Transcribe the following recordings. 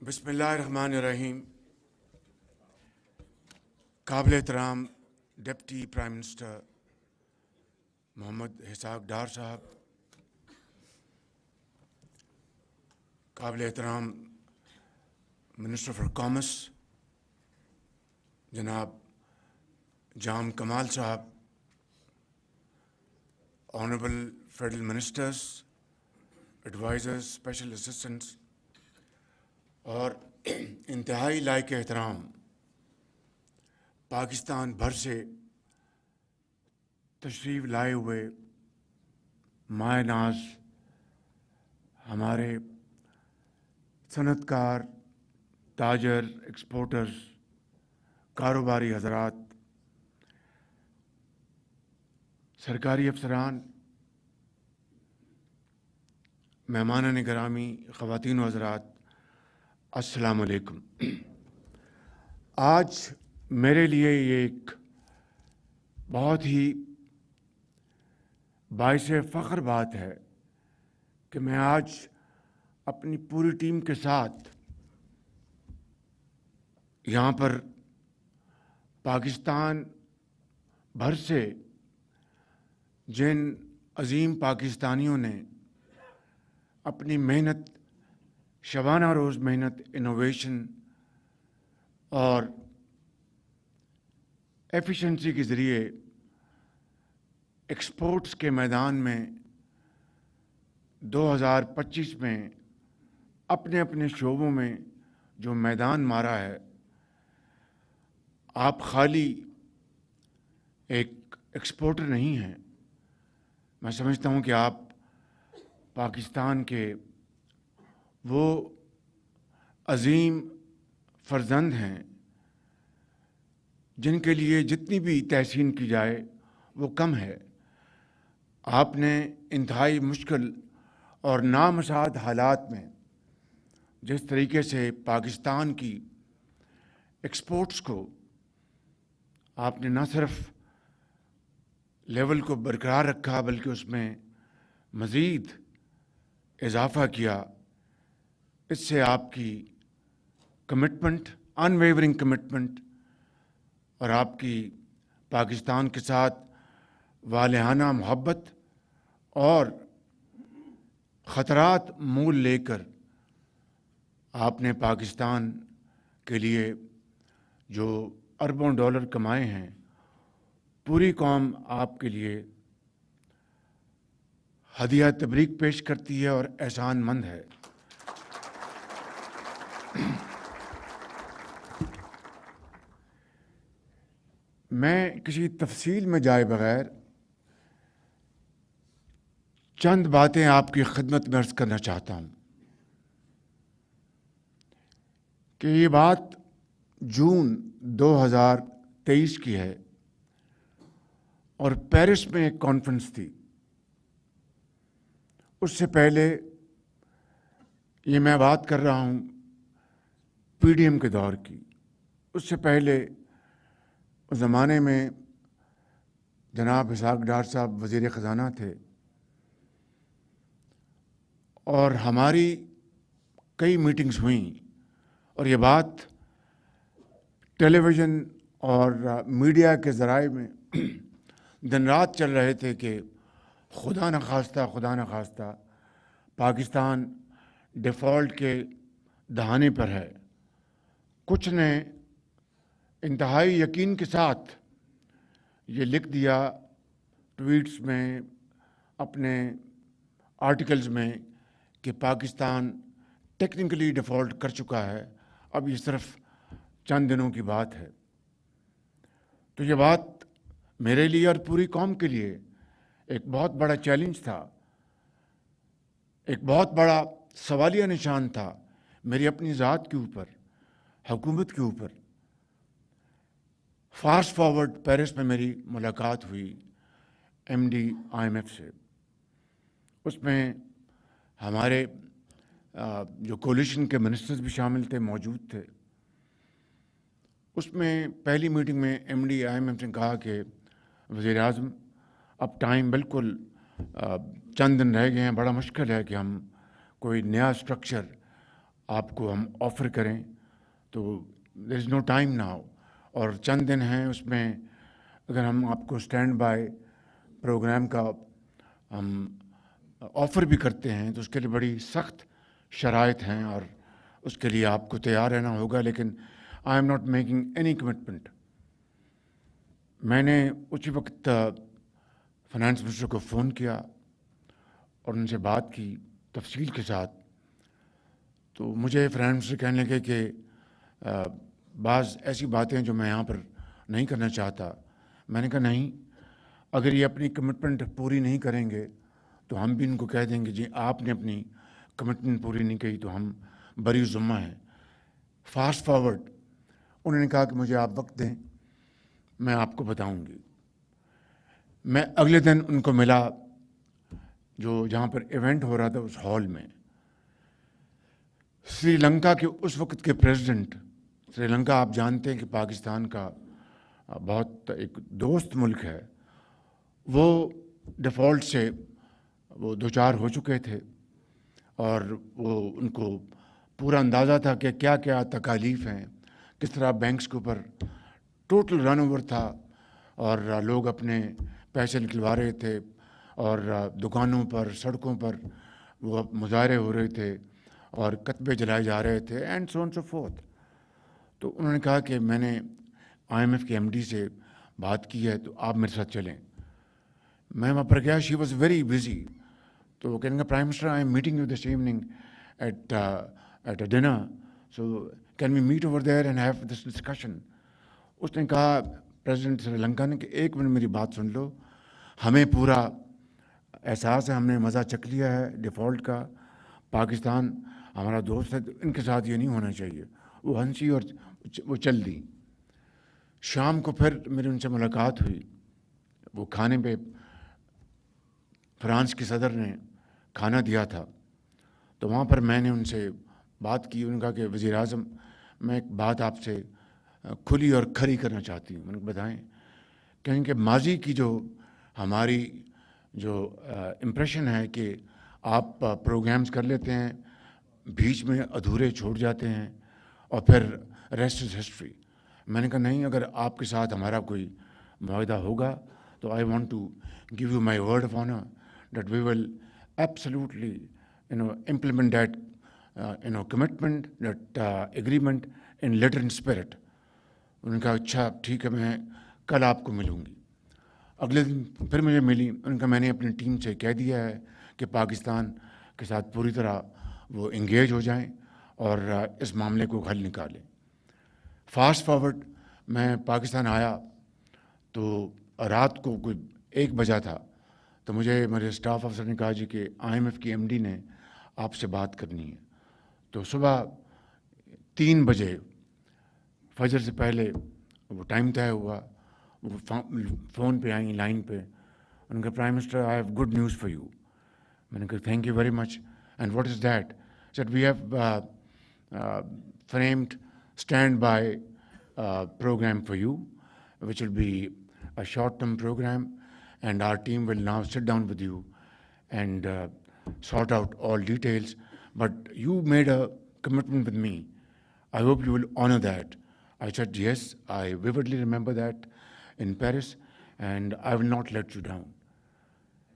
بسم اللہ الرحمن الرحیم. قابل احترام deputy prime minister Muhammad Ishaq Dar صاحب، قابل احترام منسٹر فار کامرس جناب جام کمال صاحب، honourable federal ministers, advisers, special assistants اور انتہائی لائق احترام پاکستان بھر سے تشریف لائے ہوئے مائع ناز ہمارے صنعت کار، تاجر، ایکسپورٹرز، کاروباری حضرات، سرکاری افسران، مہمانان گرامی، خواتین و حضرات، السلام علیکم. آج میرے لیے یہ ایک بہت ہی باعث فخر بات ہے کہ میں آج اپنی پوری ٹیم کے ساتھ یہاں پر پاکستان بھر سے جن عظیم پاکستانیوں نے اپنی محنت، شبانہ روز محنت، انوویشن اور ایفیشنسی کے ذریعے ایکسپورٹس کے میدان میں 2025 میں اپنے اپنے شعبوں میں جو میدان مارا ہے، آپ خالی ایک ایکسپورٹر نہیں ہیں. میں سمجھتا ہوں کہ آپ پاکستان کے وہ عظیم فرزند ہیں جن کے لیے جتنی بھی تحسین کی جائے وہ کم ہے. آپ نے انتہائی مشکل اور نامساعد حالات میں جس طریقے سے پاکستان کی ایکسپورٹس کو آپ نے نہ صرف لیول کو برقرار رکھا بلکہ اس میں مزید اضافہ کیا، اس سے آپ کی کمٹمنٹ، ان ویورنگ کمٹمنٹ اور آپ کی پاکستان کے ساتھ والہانہ محبت اور خطرات مول لے کر آپ نے پاکستان کے لیے جو اربوں ڈالر کمائے ہیں، پوری قوم آپ کے لیے ہدیہ تبریک پیش کرتی ہے اور احسان مند ہے. میں کسی تفصیل میں جائے بغیر چند باتیں آپ کی خدمت میں عرض کرنا چاہتا ہوں کہ یہ بات جون 2023 کی ہے اور پیرس میں ایک کانفرنس تھی. اس سے پہلے یہ میں بات کر رہا ہوں پی ڈی ایم کے دور کی. اس سے پہلے اس زمانے میں جناب اسحاق ڈار صاحب وزیر خزانہ تھے اور ہماری کئی میٹنگز ہوئیں اور یہ بات ٹیلی ویژن اور میڈیا کے ذرائع میں دن رات چل رہے تھے کہ خدا نخواستہ پاکستان ڈیفالٹ کے دہانے پر ہے. کچھ نے انتہائی یقین کے ساتھ یہ لکھ دیا ٹویٹس میں، اپنے آرٹیکلز میں، کہ پاکستان ٹیکنیکلی ڈیفالٹ کر چکا ہے، اب یہ صرف چند دنوں کی بات ہے. تو یہ بات میرے لیے اور پوری قوم کے لیے ایک بہت بڑا چیلنج تھا، ایک بہت بڑا سوالیہ نشان تھا میری اپنی ذات کے اوپر، حکومت کے اوپر. فاسٹ فارورڈ پیرس میں میری ملاقات ہوئی M D I M F سے. اس میں ہمارے جو کولیشن کے منسٹرز بھی شامل تھے، موجود تھے. اس میں پہلی میٹنگ میں M D I M F نے کہا کہ وزیر اعظم، اب ٹائم بالکل چند دن رہ گئے ہیں، بڑا مشکل ہے کہ ہم کوئی نیا اسٹرکچر آپ کو ہم آفر کریں تو دیر از نو ٹائم ناؤ، اور چند دن ہیں اس میں اگر ہم آپ کو اسٹینڈ بائی پروگرام کا ہم آفر بھی کرتے ہیں تو اس کے لیے بڑی سخت شرائط ہیں اور اس کے لیے آپ کو تیار رہنا ہوگا. لیکن آئی am not making any commitment. میں نے اسی وقت فائنانس منسٹر کو فون کیا اور ان سے بات کی تفصیل کے ساتھ. تو مجھے فائنانس منسٹر کہنے لگے کہ بعض ایسی باتیں جو میں یہاں پر نہیں کرنا چاہتا. میں نے کہا نہیں، اگر یہ اپنی کمٹمنٹ پوری نہیں کریں گے تو ہم بھی ان کو کہہ دیں گے جی آپ نے اپنی کمٹمنٹ پوری نہیں کی تو ہم بری ذمہ ہیں. فاسٹ فارورڈ انہوں نے کہا کہ مجھے آپ وقت دیں، میں آپ کو بتاؤں گی. میں اگلے دن ان کو ملا جو جہاں پر ایونٹ ہو رہا تھا اس ہال میں. سری لنکا کے اس وقت کے پریزیڈنٹ، سری لنکا آپ جانتے ہیں کہ پاکستان کا بہت ایک دوست ملک ہے، وہ ڈیفالٹ سے وہ دوچار ہو چکے تھے اور وہ ان کو پورا اندازہ تھا کہ کیا کیا تکالیف ہیں، کس طرح بینکس کے اوپر ٹوٹل رن اوور تھا اور لوگ اپنے پیسے نکلوا رہے تھے اور دکانوں پر سڑکوں پر وہ مظاہرے ہو رہے تھے اور کتبے جلائے جا رہے تھے and so on so fourth. تو انہوں نے کہا کہ میں نے آئی ایم ایف کے ایم ڈی سے بات کی ہے تو آپ میرے ساتھ چلیں. میں وہاں پر گیا، شی واز ویری بزی. تو وہ کہنے کا prime minister I am meeting you this evening at a dinner, so can we meet over there and have this discussion. اس نے کہا پریزیڈنٹ سری لنکا نے کہ ایک منٹ میری بات سن لو، ہمیں پورا احساس ہے، ہم نے مزہ چکھ لیا ہے ڈیفالٹ کا، پاکستان ہمارا دوست ہے، تو ان کے ساتھ یہ نہیں ہونا چاہیے. وہ ہنسی اور وہ چل دی. شام کو پھر میری ان سے ملاقات ہوئی. وہ کھانے پہ فرانس کے صدر نے کھانا دیا تھا تو وہاں پر میں نے ان سے بات کی. انہوں نے کہا کہ وزیر اعظم میں ایک بات آپ سے کھلی اور کھری کرنا چاہتی ہوں. میں نے کہا بتائیں. کہیں کہ ماضی کی جو ہماری جو امپریشن ہے کہ آپ پروگرامز کر لیتے ہیں، بیچ میں ادھورے چھوڑ جاتے ہیں اور پھر ریسٹ از ہسٹری. میں نے کہا نہیں، اگر آپ کے ساتھ ہمارا کوئی معاہدہ ہوگا تو I want to give you my word of honour that we will absolutely implement that commitment, that agreement in letter and spirit. انہوں نے کہا اچھا ٹھیک ہے، میں کل آپ کو ملوں گی. اگلے دن پھر مجھے ملی. ان کا میں نے اپنی ٹیم سے کہہ دیا ہے کہ پاکستان کے ساتھ پوری طرح وہ انگیج ہو جائیں اور اس معاملے کو حل نکالیں. فاسٹ فارورڈ میں پاکستان آیا تو رات کو کوئی 1 بجا تھا تو مجھے میرے اسٹاف افسر نے کہا جی کہ آئی ایم ایف کی ایم ڈی نے آپ سے بات کرنی ہے. تو صبح 3 بجے فجر سے پہلے وہ ٹائم طے ہوا. وہ فون پہ آئیں لائن پہ. ان کا prime minister I have good news for you. میں نے کہا thank you very much. And what is that? Set we have framed standby program for you, which will be a short-term program, and our team will now sit down with you and sort out all details. But you made a commitment with me. I hope you will honor that. I said, yes, I vividly remember that in Paris, and I will not let you down.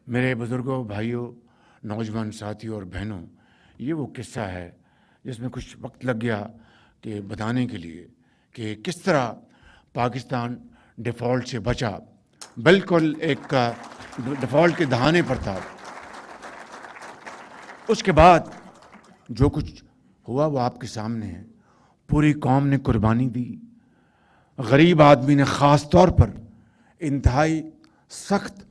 میرے بزرگوں، بھائیوں، نوجوان ساتھیوں اور بہنوں، یہ وہ قصہ ہے جس میں کچھ وقت لگ گیا کہ بتانے کے لیے کہ کس طرح پاکستان ڈیفالٹ سے بچا، بالکل ایک ڈیفالٹ کے دہانے پر تھا. اس کے بعد جو کچھ ہوا وہ آپ کے سامنے ہے. پوری قوم نے قربانی دی. غریب آدمی نے خاص طور پر انتہائی سخت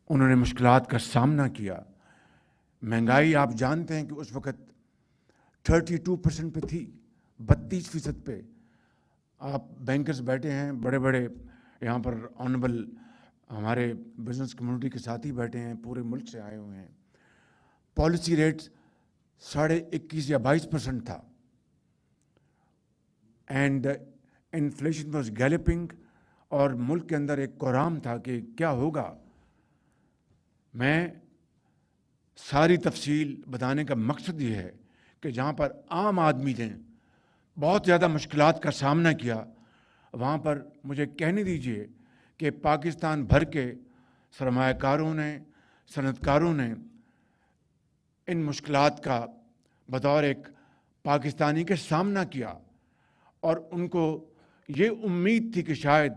انہوں نے مشکلات کا سامنا کیا. مہنگائی آپ جانتے ہیں کہ اس وقت 32% پہ تھی، 32% پہ. آپ بینکرز بیٹھے ہیں، بڑے بڑے یہاں پر آنریبل ہمارے بزنس کمیونٹی کے ساتھی بیٹھے ہیں، پورے ملک سے آئے ہوئے ہیں. پالیسی ریٹس 21.5 یا 22% تھا. اینڈ انفلیشن واز گیلپنگ، اور ملک کے اندر ایک کوہرام تھا کہ کیا ہوگا. میں ساری تفصیل بتانے کا مقصد یہ ہے کہ جہاں پر عام آدمی نے بہت زیادہ مشکلات کا سامنا کیا، وہاں پر مجھے کہنے دیجیے کہ پاکستان بھر کے سرمایہ کاروں نے، صنعت کاروں نے ان مشکلات کا بطور ایک پاکستانی کے سامنا کیا، اور ان کو یہ امید تھی کہ شاید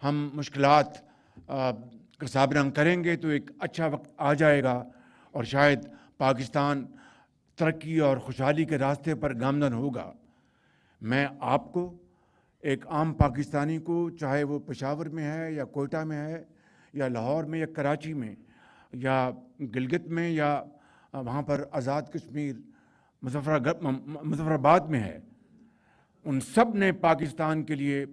ہم مشکلات کا سامنا کریں گے تو ایک اچھا وقت آ جائے گا اور شاید پاکستان ترقی اور خوشحالی کے راستے پر گامزن ہوگا۔ میں آپ کو، ایک عام پاکستانی کو، چاہے وہ پشاور میں ہے یا کوئٹہ میں ہے یا لاہور میں یا کراچی میں یا گلگت میں یا وہاں پر آزاد کشمیر مظفر آباد میں ہے، ان سب نے پاکستان کے لیے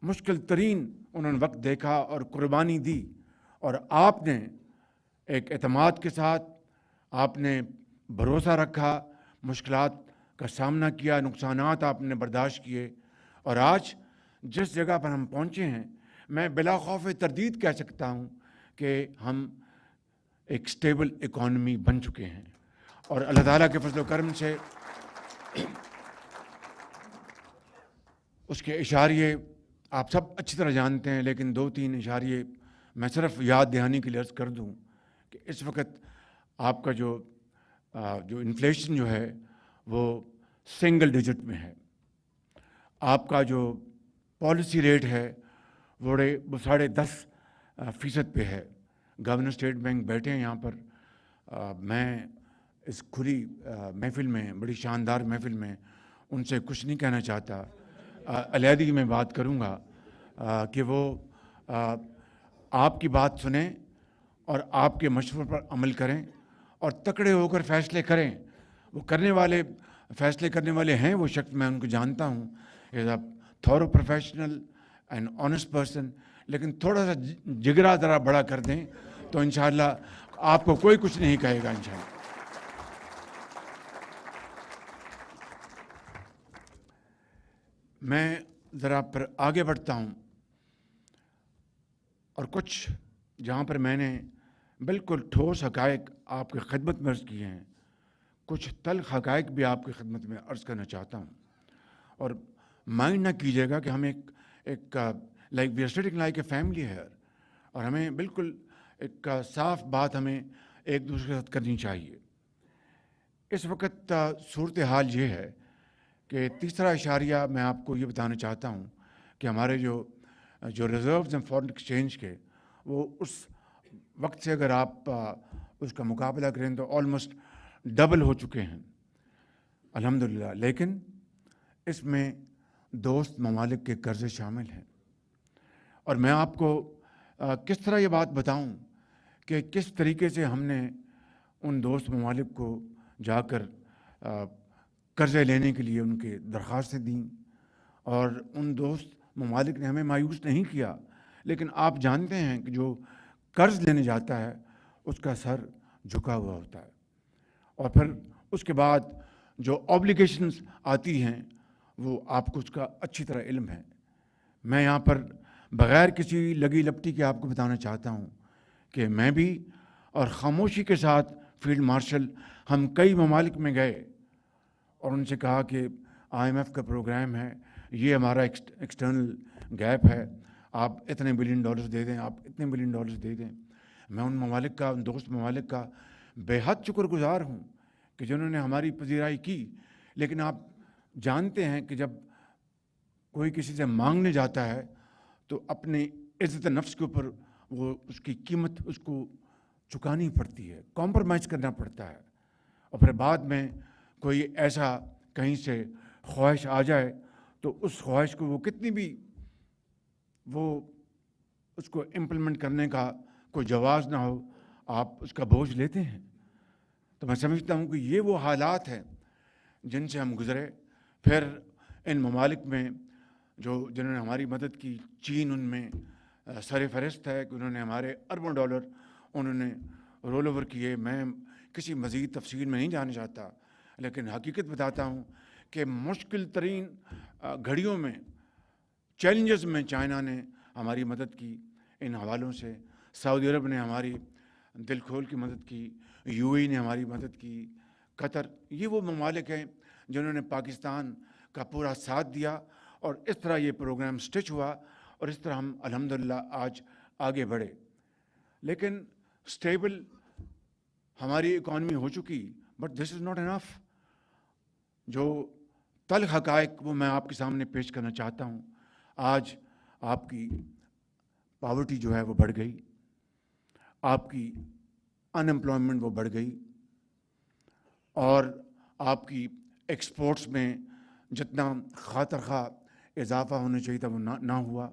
مشکل ترین انہوں نے وقت دیکھا اور قربانی دی، اور آپ نے ایک اعتماد کے ساتھ، آپ نے بھروسہ رکھا، مشکلات کا سامنا کیا، نقصانات آپ نے برداشت کیے، اور آج جس جگہ پر ہم پہنچے ہیں، میں بلا خوف تردید کہہ سکتا ہوں کہ ہم ایک سٹیبل اکانومی بن چکے ہیں، اور اللہ تعالیٰ کے فضل و کرم سے اس کے اشاریے آپ سب اچھی طرح جانتے ہیں، لیکن 2-3 اشاریے میں صرف یاد دہانی کے لیے عرض کر دوں کہ اس وقت آپ کا جو انفلیشن جو ہے وہ سنگل ڈیجٹ میں ہے، آپ کا جو پالیسی ریٹ ہے وہ 10.5% پہ ہے۔ گورنر اسٹیٹ بینک بیٹھے ہیں یہاں پر، میں اس کھلی محفل میں، بڑی شاندار محفل میں ان سے کچھ نہیں کہنا چاہتا، علیحدگی میں بات کروں گا کہ وہ آپ کی بات سنیں اور آپ کے مشورے پر عمل کریں اور تکڑے ہو کر فیصلے کریں۔ وہ فیصلے کرنے والے ہیں وہ شخص، میں ان کو جانتا ہوں، as a thorough professional and honest person, لیکن تھوڑا سا جگرا ذرا بڑا کر دیں تو انشاءاللہ آپ کو کوئی کچھ نہیں کہے گا انشاءاللہ۔ میں ذرا پر آگے بڑھتا ہوں، اور کچھ جہاں پر میں نے بالکل ٹھوس حقائق آپ کی خدمت میں عرض کیے ہیں، کچھ تلخ حقائق بھی آپ کی خدمت میں عرض کرنا چاہتا ہوں، اور مائنڈ نہ کیجیے گا کہ ہم ایک like we are sitting like a family here, اور ہمیں بالکل ایک صاف بات ہمیں ایک دوسرے کے ساتھ کرنی چاہیے۔ اس وقت صورتحال یہ ہے کہ تیسرا اشاریہ میں آپ کو یہ بتانا چاہتا ہوں کہ ہمارے جو ریزروز ہیں فارن ایکسچینج کے، وہ اس وقت سے اگر آپ اس کا مقابلہ کریں تو آلموسٹ ڈبل ہو چکے ہیں الحمدللہ، لیکن اس میں دوست ممالک کے قرضے شامل ہیں، اور میں آپ کو کس طرح یہ بات بتاؤں کہ کس طریقے سے ہم نے ان دوست ممالک کو جا کر قرضے لینے کے لیے ان کے درخواستیں دیں، اور ان دوست ممالک نے ہمیں مایوس نہیں کیا، لیکن آپ جانتے ہیں کہ جو قرض لینے جاتا ہے اس کا سر جھکا ہوا ہوتا ہے، اور پھر اس کے بعد جو آبلیگیشنز آتی ہیں وہ آپ کو اس کا اچھی طرح علم ہے۔ میں یہاں پر بغیر کسی لگی لپٹی کے آپ کو بتانا چاہتا ہوں کہ میں بھی اور خاموشی کے ساتھ فیلڈ مارشل ہم کئی ممالک میں گئے اور ان سے کہا کہ IMF کا پروگرام ہے، یہ ہمارا ایکسٹرنل گیپ ہے، آپ اتنے بلین ڈالرز دے دیں، آپ اتنے بلین ڈالرز دے دیں۔ میں ان ممالک کا، ان دوست ممالک کا بے حد شکر گزار ہوں کہ جنہوں نے ہماری پذیرائی کی، لیکن آپ جانتے ہیں کہ جب کوئی کسی سے مانگنے جاتا ہے تو اپنی عزت نفس کے اوپر وہ اس کی قیمت اس کو چکانی پڑتی ہے، کمپرومائز کرنا پڑتا ہے، اور پھر بعد میں کوئی ایسا کہیں سے خواہش آ جائے تو اس خواہش کو وہ کتنی بھی وہ اس کو امپلیمنٹ کرنے کا کوئی جواز نہ ہو، آپ اس کا بوجھ لیتے ہیں۔ تو میں سمجھتا ہوں کہ یہ وہ حالات ہیں جن سے ہم گزرے۔ پھر ان ممالک میں جنہوں نے ہماری مدد کی، چین ان میں سر فہرست ہے کہ انہوں نے ہمارے اربوں ڈالر انہوں نے رول اوور کیے۔ میں کسی مزید تفصیل میں نہیں جانا چاہتا، لیکن حقیقت بتاتا ہوں کہ مشکل ترین گھڑیوں میں، چیلنجز میں چائنا نے ہماری مدد کی ان حوالوں سے، سعودی عرب نے ہماری دل کھول کی مدد کی، UAE نے ہماری مدد کی، قطر، یہ وہ ممالک ہیں جنہوں نے پاکستان کا پورا ساتھ دیا، اور اس طرح یہ پروگرام سٹچ ہوا، اور اس طرح ہم الحمدللہ آج آگے بڑھے۔ لیکن سٹیبل ہماری اکانومی ہو چکی، but this is not enough. جو تلخ حقائق وہ میں آپ کے سامنے پیش کرنا چاہتا ہوں۔ آج آپ کی پاورٹی جو ہے وہ بڑھ گئی، آپ کی ان امپلائمنٹ وہ بڑھ گئی، اور آپ کی ایکسپورٹس میں جتنا خاطر خواہ اضافہ ہونا چاہیے تھا وہ نہ ہوا،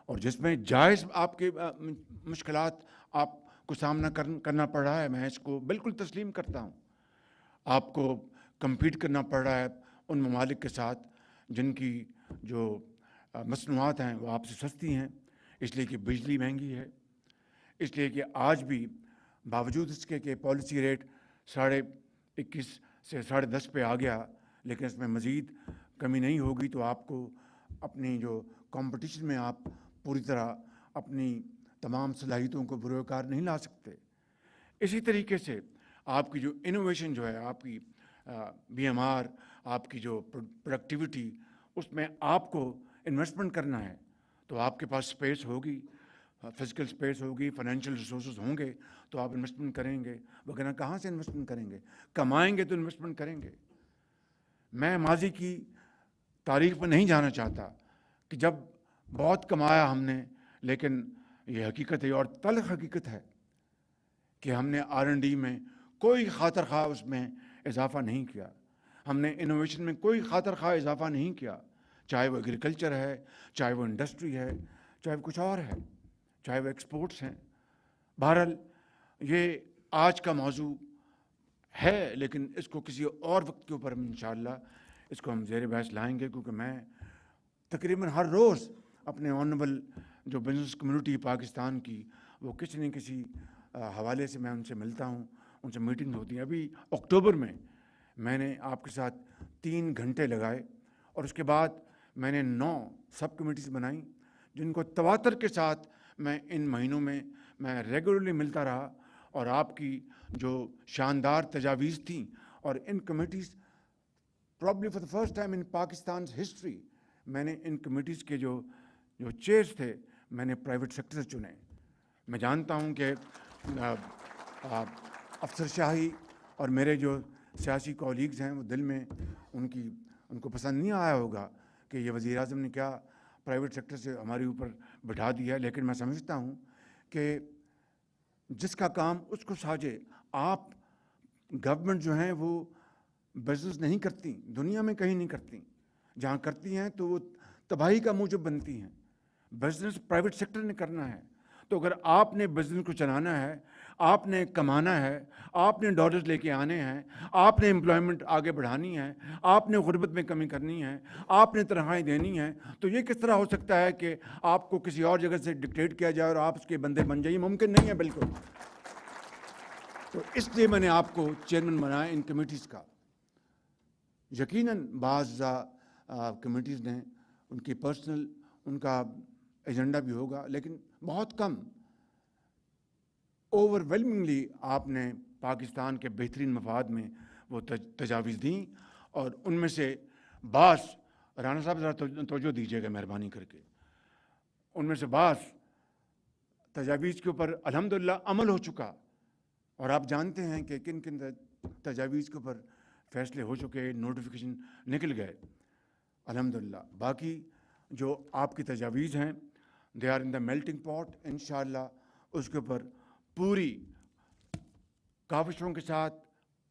اور جس میں جائز آپ کے مشکلات آپ کو سامنا کرنا پڑ رہا ہے، میں اس کو بالکل تسلیم کرتا ہوں۔ آپ کو کمپیٹ کرنا پڑ رہا ہے ان ممالک کے ساتھ جن کی جو مصنوعات ہیں وہ آپ سے سستی ہیں، اس لیے کہ بجلی مہنگی ہے، اس لیے کہ آج بھی باوجود اس کے کہ پالیسی ریٹ 21.5 سے 10.5 پہ آ گیا، لیکن اس میں مزید کمی نہیں ہوگی، تو آپ کو اپنی جو کمپٹیشن میں آپ پوری طرح اپنی تمام صلاحیتوں کو بروئے کار نہیں لا سکتے۔ اسی طریقے سے آپ کی جو انوویشن جو ہے، آپ کی BMR، آپ کی جو پروڈکٹیوٹی، اس میں آپ کو انویسٹمنٹ کرنا ہے، تو آپ کے پاس اسپیس ہوگی، فزیکل اسپیس ہوگی، فائنینشیل ریسورسز ہوں گے تو آپ انویسٹمنٹ کریں گے، وغیرہ کہاں سے انویسٹمنٹ کریں گے؟ کمائیں گے تو انویسٹمنٹ کریں گے۔ میں ماضی کی تاریخ میں نہیں جانا چاہتا کہ جب بہت کمایا ہم نے، لیکن یہ حقیقت ہے اور تلخ حقیقت ہے کہ ہم نے R&D میں کوئی خاطر خواہ اس میں اضافہ نہیں کیا، ہم نے انوویشن میں کوئی خاطر خواہ اضافہ نہیں کیا، چاہے وہ ایگریکلچر ہے، چاہے وہ انڈسٹری ہے، چاہے وہ کچھ اور ہے، چاہے وہ ایکسپورٹس ہیں۔ بہرحال یہ آج کا موضوع ہے، لیکن اس کو کسی اور وقت کے اوپر ہم انشاءاللہ اس کو ہم زیر بحث لائیں گے، کیونکہ میں تقریباً ہر روز اپنے آنریبل جو بزنس کمیونٹی پاکستان کی، وہ کسی نہ کسی حوالے سے میں ان سے ملتا ہوں، ان سے میٹنگ ہوتی ہیں۔ ابھی اکتوبر میں میں نے آپ کے ساتھ 3 گھنٹے لگائے، اور اس کے بعد میں نے 9 سب کمیٹیز بنائیں جن کو تواتر کے ساتھ میں ان مہینوں میں ریگولرلی ملتا رہا، اور آپ کی جو شاندار تجاویز تھیں، اور ان committees probably for the first time in Pakistan's history میں نے ان کمیٹیز کے جو چیئرز تھے میں نے پرائیویٹ سیکٹر سے چنے۔ میں جانتا ہوں کہ افسر شاہی اور میرے جو سیاسی کولیگز ہیں وہ دل میں ان کو پسند نہیں آیا ہوگا کہ یہ وزیر اعظم نے کیا پرائیویٹ سیکٹر سے ہمارے اوپر بٹھا دیا، لیکن میں سمجھتا ہوں کہ جس کا کام اس کو ساجے۔ آپ گورنمنٹ جو ہیں وہ بزنس نہیں کرتی، دنیا میں کہیں نہیں کرتی، جہاں کرتی ہیں تو وہ تباہی کا موجب بنتی ہیں۔ بزنس پرائیویٹ سیکٹر نے کرنا ہے، تو اگر آپ نے بزنس کو چلانا ہے، آپ نے کمانا ہے، آپ نے ڈالرز لے کے آنے ہیں، آپ نے امپلائمنٹ آگے بڑھانی ہے، آپ نے غربت میں کمی کرنی ہے، آپ نے تنخواہیں دینی ہیں، تو یہ کس طرح ہو سکتا ہے کہ آپ کو کسی اور جگہ سے ڈکٹیٹ کیا جائے اور آپ اس کے بندے بن جائیں؟ ممکن نہیں ہے بالکل۔ تو اس لیے میں نے آپ کو چیئرمین بنایا ان کمیٹیز کا۔ یقیناً بعض کمیٹیز نے ان کی پرسنل ان کا ایجنڈا بھی ہوگا، لیکن بہت کم، اوور ویلمنگلی آپ نے پاکستان کے بہترین مفاد میں وہ تجاویز دیں، اور ان میں سے بعض، رانا صاحب ذرا توجہ دیجیے گا مہربانی کر کے، ان میں سے بعض تجاویز کے اوپر الحمدللہ عمل ہو چکا، اور آپ جانتے ہیں کہ کن کن تجاویز کے اوپر فیصلے ہو چکے، نوٹیفیکیشن نکل گئے الحمدللہ۔ باقی جو آپ کی تجاویز ہیں they are in the melting پاٹ، انشاءاللہ اس کے اوپر پوری کاوشوں کے ساتھ،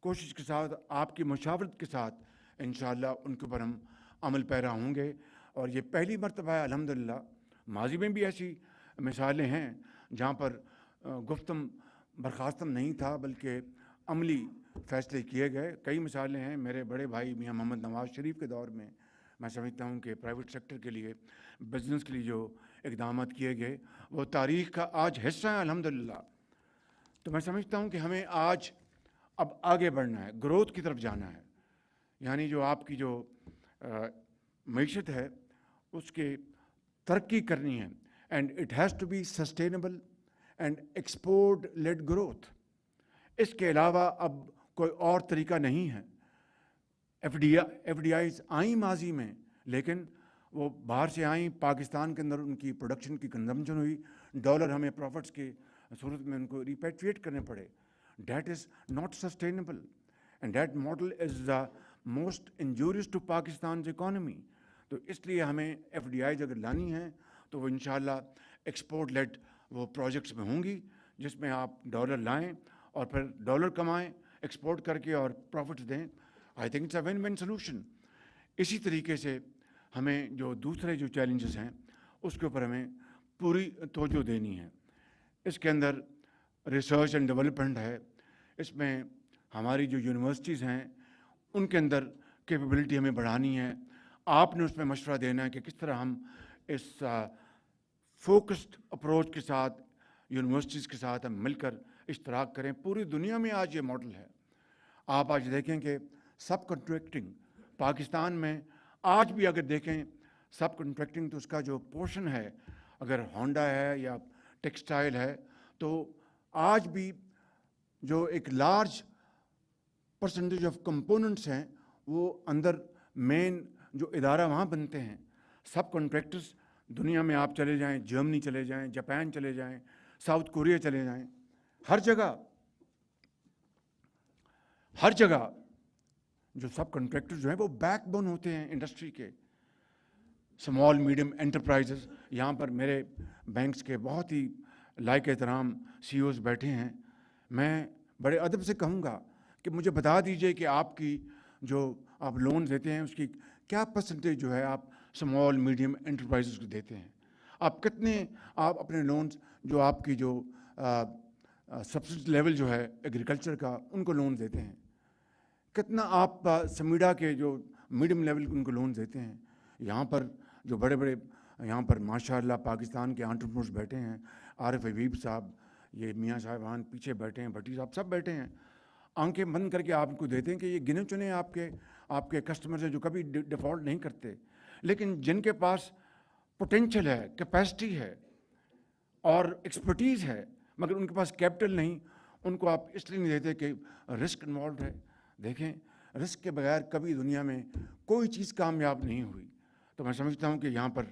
کوشش کے ساتھ، آپ کی مشاورت کے ساتھ انشاءاللہ ان کے اوپر ہم عمل پیرا ہوں گے۔ اور یہ پہلی مرتبہ ہے الحمدللہ، ماضی میں بھی ایسی مثالیں ہیں جہاں پر گفتم برخاستم نہیں تھا بلکہ عملی فیصلے کیے گئے۔ کئی مثالیں ہیں، میرے بڑے بھائی میاں محمد نواز شریف کے دور میں میں سمجھتا ہوں کہ پرائیویٹ سیکٹر کے لیے، بزنس کے لیے جو اقدامات کیے گئے وہ تاریخ کا آج حصہ ہیں الحمدللہ۔ تو میں سمجھتا ہوں کہ ہمیں آج اب آگے بڑھنا ہے، گروتھ کی طرف جانا ہے، یعنی جو آپ کی جو معیشت ہے اس کے ترقی کرنی ہے، and it has to be sustainable and export led growth. اس کے علاوہ اب کوئی اور طریقہ نہیں ہے. ایف ڈی آئیز آئیں ماضی میں، لیکن وہ باہر سے آئیں، پاکستان کے اندر ان کی پروڈکشن کی کنزمپشن ہوئی، ڈالر ہمیں پروفٹس کی صورت میں ان کو ریپیٹریٹ کرنے پڑے. That is not sustainable and that model is the most injurious to Pakistan's economy. تو اس لیے ہمیں ایف ڈی آئیز اگر لانی ہیں تو وہ انشاءاللہ ایکسپورٹ لیڈ وہ پروجیکٹس میں ہوں گی، جس میں آپ ڈالر لائیں اور پھر ڈالر کمائیں ایکسپورٹ کر کے اور پروفٹس دیں. I think it's a win win solution. اسی طریقے سے ہمیں جو دوسرے جو چیلنجز ہیں اس کے اوپر ہمیں پوری توجہ دینی ہے. اس کے اندر ریسرچ اینڈ ڈیولپمنٹ ہے، اس میں ہماری جو یونیورسٹیز ہیں ان کے اندر کیپیبلٹی ہمیں بڑھانی ہے. آپ نے اس میں مشورہ دینا ہے کہ کس طرح ہم اس فوکسڈ اپروچ کے ساتھ یونیورسٹیز کے ساتھ ہم مل کر اشتراک کریں. پوری دنیا میں آج یہ ماڈل ہے. آپ آج دیکھیں کہ سب کنٹریکٹنگ پاکستان میں آج بھی اگر دیکھیں سب کنٹریکٹنگ تو اس کا جو پورشن ہے، اگر ہونڈا ہے یا ٹیکسٹائل ہے، تو آج بھی جو ایک لارج پرسنٹیج آف کمپوننٹس ہیں وہ اندر مین جو ادارہ وہاں بنتے ہیں سب کنٹریکٹرز. دنیا میں آپ چلے جائیں، جرمنی چلے جائیں، جاپان چلے جائیں، ساؤتھ کوریا چلے جائیں، ہر جگہ جو سب کنٹریکٹر جو ہیں وہ بیک بون ہوتے ہیں انڈسٹری کے. اسمال میڈیم انٹرپرائزز، یہاں پر میرے بینکس کے بہت ہی لائق احترام سی اوز بیٹھے ہیں. میں بڑے ادب سے کہوں گا کہ مجھے بتا دیجئے کہ آپ کی جو آپ لونز دیتے ہیں اس کی کیا پرسنٹیج جو ہے آپ اسمال میڈیم انٹرپرائزز کو دیتے ہیں. آپ کتنے آپ اپنے لونز جو آپ کی جو سبسڈی لیول جو ہے ایگریکلچر کا ان کو لون دیتے ہیں، کتنا آپ سمیڈا کے جو میڈیم لیول ان کو لون دیتے ہیں. یہاں پر جو بڑے بڑے یہاں پر ماشاءاللہ پاکستان کے انٹرپرینورز بیٹھے ہیں، عارف حبیب صاحب، یہ میاں صاحبان پیچھے بیٹھے ہیں، بھٹی صاحب سب بیٹھے ہیں، آنکھیں بند کر کے آپ کو دیتے ہیں کہ یہ گنے چنے آپ کے کسٹمرز ہیں جو کبھی ڈیفالٹ نہیں کرتے، لیکن جن کے پاس پوٹینشل ہے، کیپیسٹی ہے اور ایکسپرٹیز ہے مگر ان کے پاس کیپٹل نہیں، ان کو آپ اس لیے نہیں دیتے کہ رسک انوالوڈ ہے. دیکھیں رسک کے بغیر کبھی دنیا میں کوئی چیز کامیاب نہیں ہوئی. تو میں سمجھتا ہوں کہ یہاں پر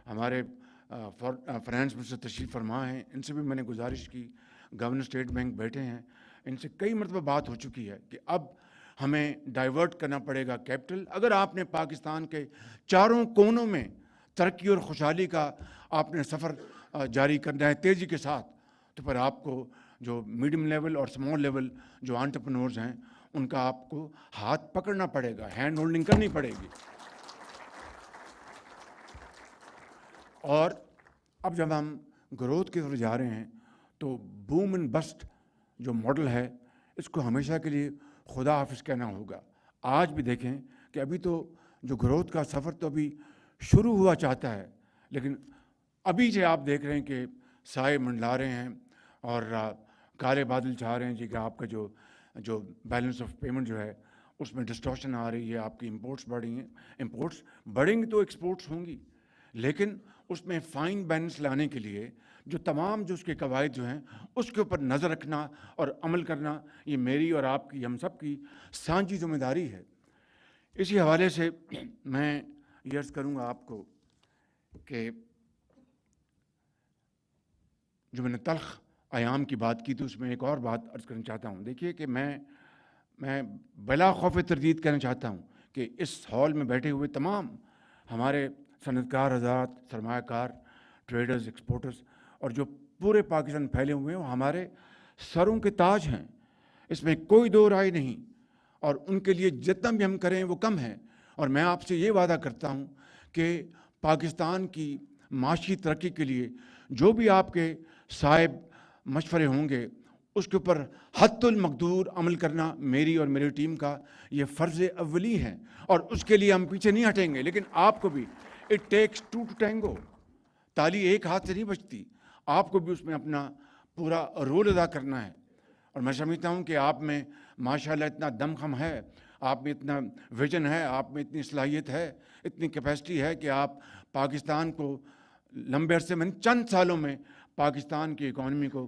ہمارے فائنانس منسٹر تشریف فرما ہیں، ان سے بھی میں نے گزارش کی، گورنر اسٹیٹ بینک بیٹھے ہیں، ان سے کئی مرتبہ بات ہو چکی ہے کہ اب ہمیں ڈائیورٹ کرنا پڑے گا کیپٹل. اگر آپ نے پاکستان کے چاروں کونوں میں ترقی اور خوشحالی کا آپ نے سفر جاری کرنا ہے تیزی کے ساتھ، تو پھر آپ کو جو میڈیم لیول اور اسمال لیول جو انٹرپرینورز ہیں ان کا آپ کو ہاتھ پکڑنا پڑے گا، ہینڈ ہولڈنگ کرنی پڑے گی. اور اب جب ہم گروتھ کی طرف جا رہے ہیں تو بوم اینڈ بسٹ جو ماڈل ہے اس کو ہمیشہ کے لیے خدا حافظ کہنا ہوگا. آج بھی دیکھیں کہ ابھی تو جو گروتھ کا سفر تو ابھی شروع ہوا چاہتا ہے، لیکن ابھی سے آپ دیکھ رہے ہیں کہ سائے منڈلا رہے ہیں اور کالے بادل چھا رہے ہیں جی کہ آپ کا جو بیلنس آف پیمنٹ جو ہے اس میں ڈسٹورشن آ رہی ہے، آپ کی امپورٹس بڑھ رہی ہیں. امپورٹس بڑھیں گی تو ایکسپورٹس ہوں گی، لیکن اس میں فائن بیلنس لانے کے لیے جو تمام جو اس کے قواعد جو ہیں اس کے اوپر نظر رکھنا اور عمل کرنا، یہ میری اور آپ کی، ہم سب کی سانجھی ذمہ داری ہے. اسی حوالے سے میں یہ عرض کروں گا آپ کو کہ جو میں نے تلخ ایام کی بات کی تو اس میں ایک اور بات عرض کرنا چاہتا ہوں. دیکھیے کہ میں بلا خوف تردید کہنا چاہتا ہوں کہ اس ہال میں بیٹھے ہوئے تمام ہمارے صنعت کار حضرات، سرمایہ کار، ٹریڈرز، ایکسپورٹرز اور جو پورے پاکستان پھیلے ہوئے ہیں وہ ہمارے سروں کے تاج ہیں، اس میں کوئی دو رائے نہیں، اور ان کے لیے جتنا بھی ہم کریں وہ کم ہے. اور میں آپ سے یہ وعدہ کرتا ہوں کہ پاکستان کی معاشی ترقی کے لیے جو بھی آپ کے صاحب مشورے ہوں گے اس کے اوپر حد المقدور عمل کرنا میری اور میری ٹیم کا یہ فرض اولی ہے، اور اس کے لیے ہم پیچھے نہیں ہٹیں گے. لیکن آپ کو بھی it takes to to tango, تالی ایک ہاتھ سے نہیں بجتی، آپ کو بھی اس میں اپنا پورا رول ادا کرنا ہے. اور میں سمجھتا ہوں کہ آپ میں ماشاءاللہ اتنا دم خم ہے، آپ میں اتنا ویژن ہے، آپ میں اتنی صلاحیت ہے، اتنی کیپیسٹی ہے کہ آپ پاکستان کو لمبے عرصے میں چند سالوں میں پاکستان کی اکانومی کو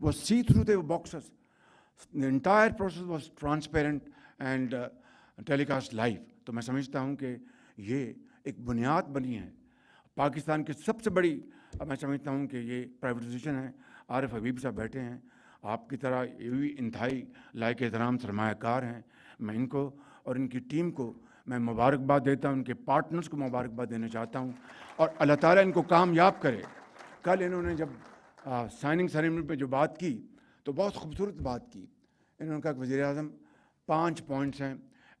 was see-through the boxes. The entire process was transparent and telecast live. تو میں سمجھتا ہوں کہ یہ ایک بنیاد بنی ہے پاکستان کی سب سے بڑی. میں سمجھتا ہوں کہ یہ پرائیویٹائزیشن ہے. عارف حبیب صاحب بیٹھے ہیں, آپ کی طرح یہ بھی انتہائی لائق احترام سرمایہ کار ہیں. میں ان کو اور ان کی ٹیم کو میں مبارکباد دیتا ہوں, ان کے پارٹنرز کو مبارکباد دینا چاہتا ہوں, اور اللہ تعالیٰ ان کو کامیاب کرے. کل انہوں نے جب سائننگ سیریمنی پہ جو بات کی تو بہت خوبصورت بات کی. انہوں نے کہا کہ وزیر اعظم 5 پوائنٹس ہیں,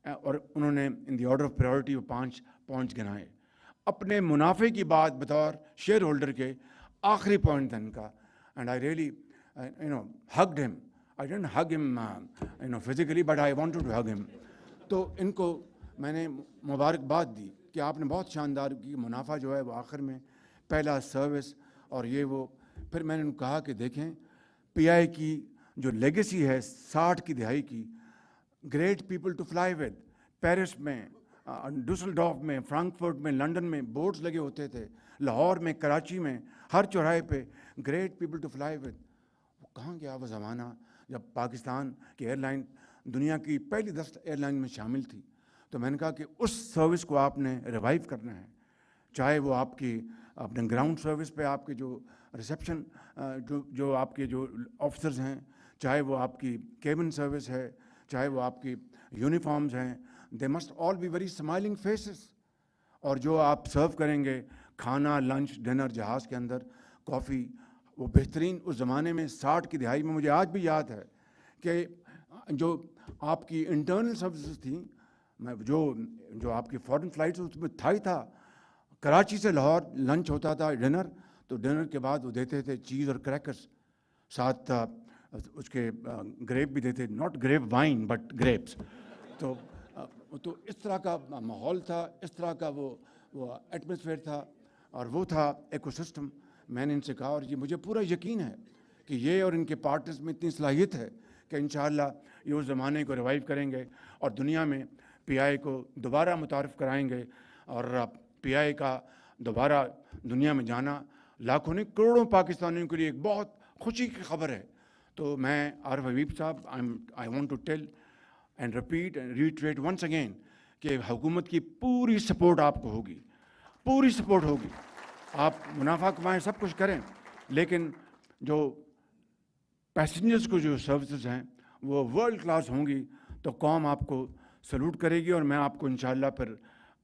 اور انہوں نے ان دی آرڈر آف پرائیورٹی وہ 5 پوائنٹس گنائے. اپنے منافع کی بات بطور شیئر ہولڈر کے آخری پوائنٹ تھا ان کا. And I really hugged him. I didn't hug him physically, but I wanted to hug him. تو ان کو میں نے مبارکباد دی کہ آپ نے بہت شاندار کی. منافع جو ہے وہ آخر میں پہلا سروس اور یہ وہ. پھر میں نے ان کو کہا کہ دیکھیں پی آئی کی جو لیگیسی ہے 60 کی دہائی کی, great people to fly with. Paris میں, ڈوسلڈورف میں, فرانکفرٹ میں, لنڈن میں بورڈز لگے ہوتے تھے, لاہور میں, کراچی میں, ہر چوراہے پہ great people to fly with. وہ کہاں گیا وہ زمانہ جب پاکستان کی ایئر لائن دنیا کی پہلی 10 ایئر لائن میں شامل تھی. تو میں نے کہا کہ اس سروس کو آپ نے ریوائیو کرنا ہے, چاہے وہ آپ کی اپنے گراؤنڈ سروس پہ آپ کے جو ریسیپشن جو آپ کے جو آفیسرز ہیں, چاہے وہ آپ کی کیبن سروس ہے, چاہے وہ آپ کی یونیفارمز ہیں, they must all be very smiling faces. اور جو آپ سرو کریں گے کھانا, لنچ, ڈنر جہاز کے اندر, کافی, وہ بہترین. اس زمانے میں 60 کی دہائی میں مجھے آج بھی یاد ہے کہ جو آپ کی انٹرنل سروسز تھیں, جو آپ کی فارن فلائٹس اس میں تھا ہی تھا. کراچی سے لاہور لنچ ہوتا تھا, ڈنر, تو ڈنر کے بعد وہ دیتے تھے چیز اور کریکرز, ساتھ اس کے گریپ بھی دیتے, not grape wine but grapes. تو اس طرح کا ماحول تھا, اس طرح کا وہ ایٹماسفیئر تھا, اور وہ تھا ایکو سسٹم. میں نے ان سے کہا, اور یہ مجھے پورا یقین ہے کہ یہ اور ان کے پارٹنرز میں اتنی صلاحیت ہے کہ انشاءاللہ یہ اس زمانے کو ریوائیو کریں گے اور دنیا میں پی آئی کو دوبارہ متعارف کرائیں گے. اور پی آئی کا دوبارہ دنیا میں جانا لاکھوں نہیں کروڑوں پاکستانیوں کے لیے ایک بہت خوشی کی خبر ہے. تو میں عارف حبیب صاحب, I want to tell and repeat and reiterate once again کہ حکومت کی پوری سپورٹ آپ کو ہوگی, پوری سپورٹ ہوگی. آپ منافع کمائیں, سب کچھ کریں, لیکن جو پیسنجرز کو جو سروسز ہیں وہ ورلڈ کلاس ہوں گی تو قوم آپ کو سلوٹ کرے گی. اور میں آپ کو انشاءاللہ پھر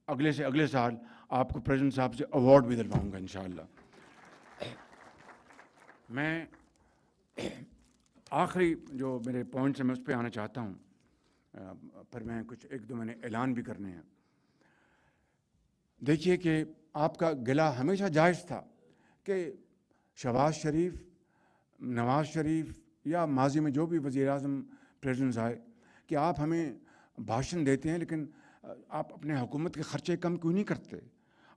اگلے سے اگلے سال آپ کو پریزیڈنٹ صاحب سے ایوارڈ بھی دلواؤں گا انشاءاللہ. میں آخری جو میرے پوائنٹس ہیں میں اس پہ آنا چاہتا ہوں, پھر میں کچھ 1-2 میں نے اعلان بھی کرنے ہیں. دیکھیے کہ آپ کا گلہ ہمیشہ جائز تھا کہ شہباز شریف, نواز شریف یا ماضی میں جو بھی وزیر اعظم پریزیڈنٹس آئے کہ آپ ہمیں بھاشن دیتے ہیں لیکن آپ اپنے حکومت کے خرچے کم کیوں نہیں کرتے,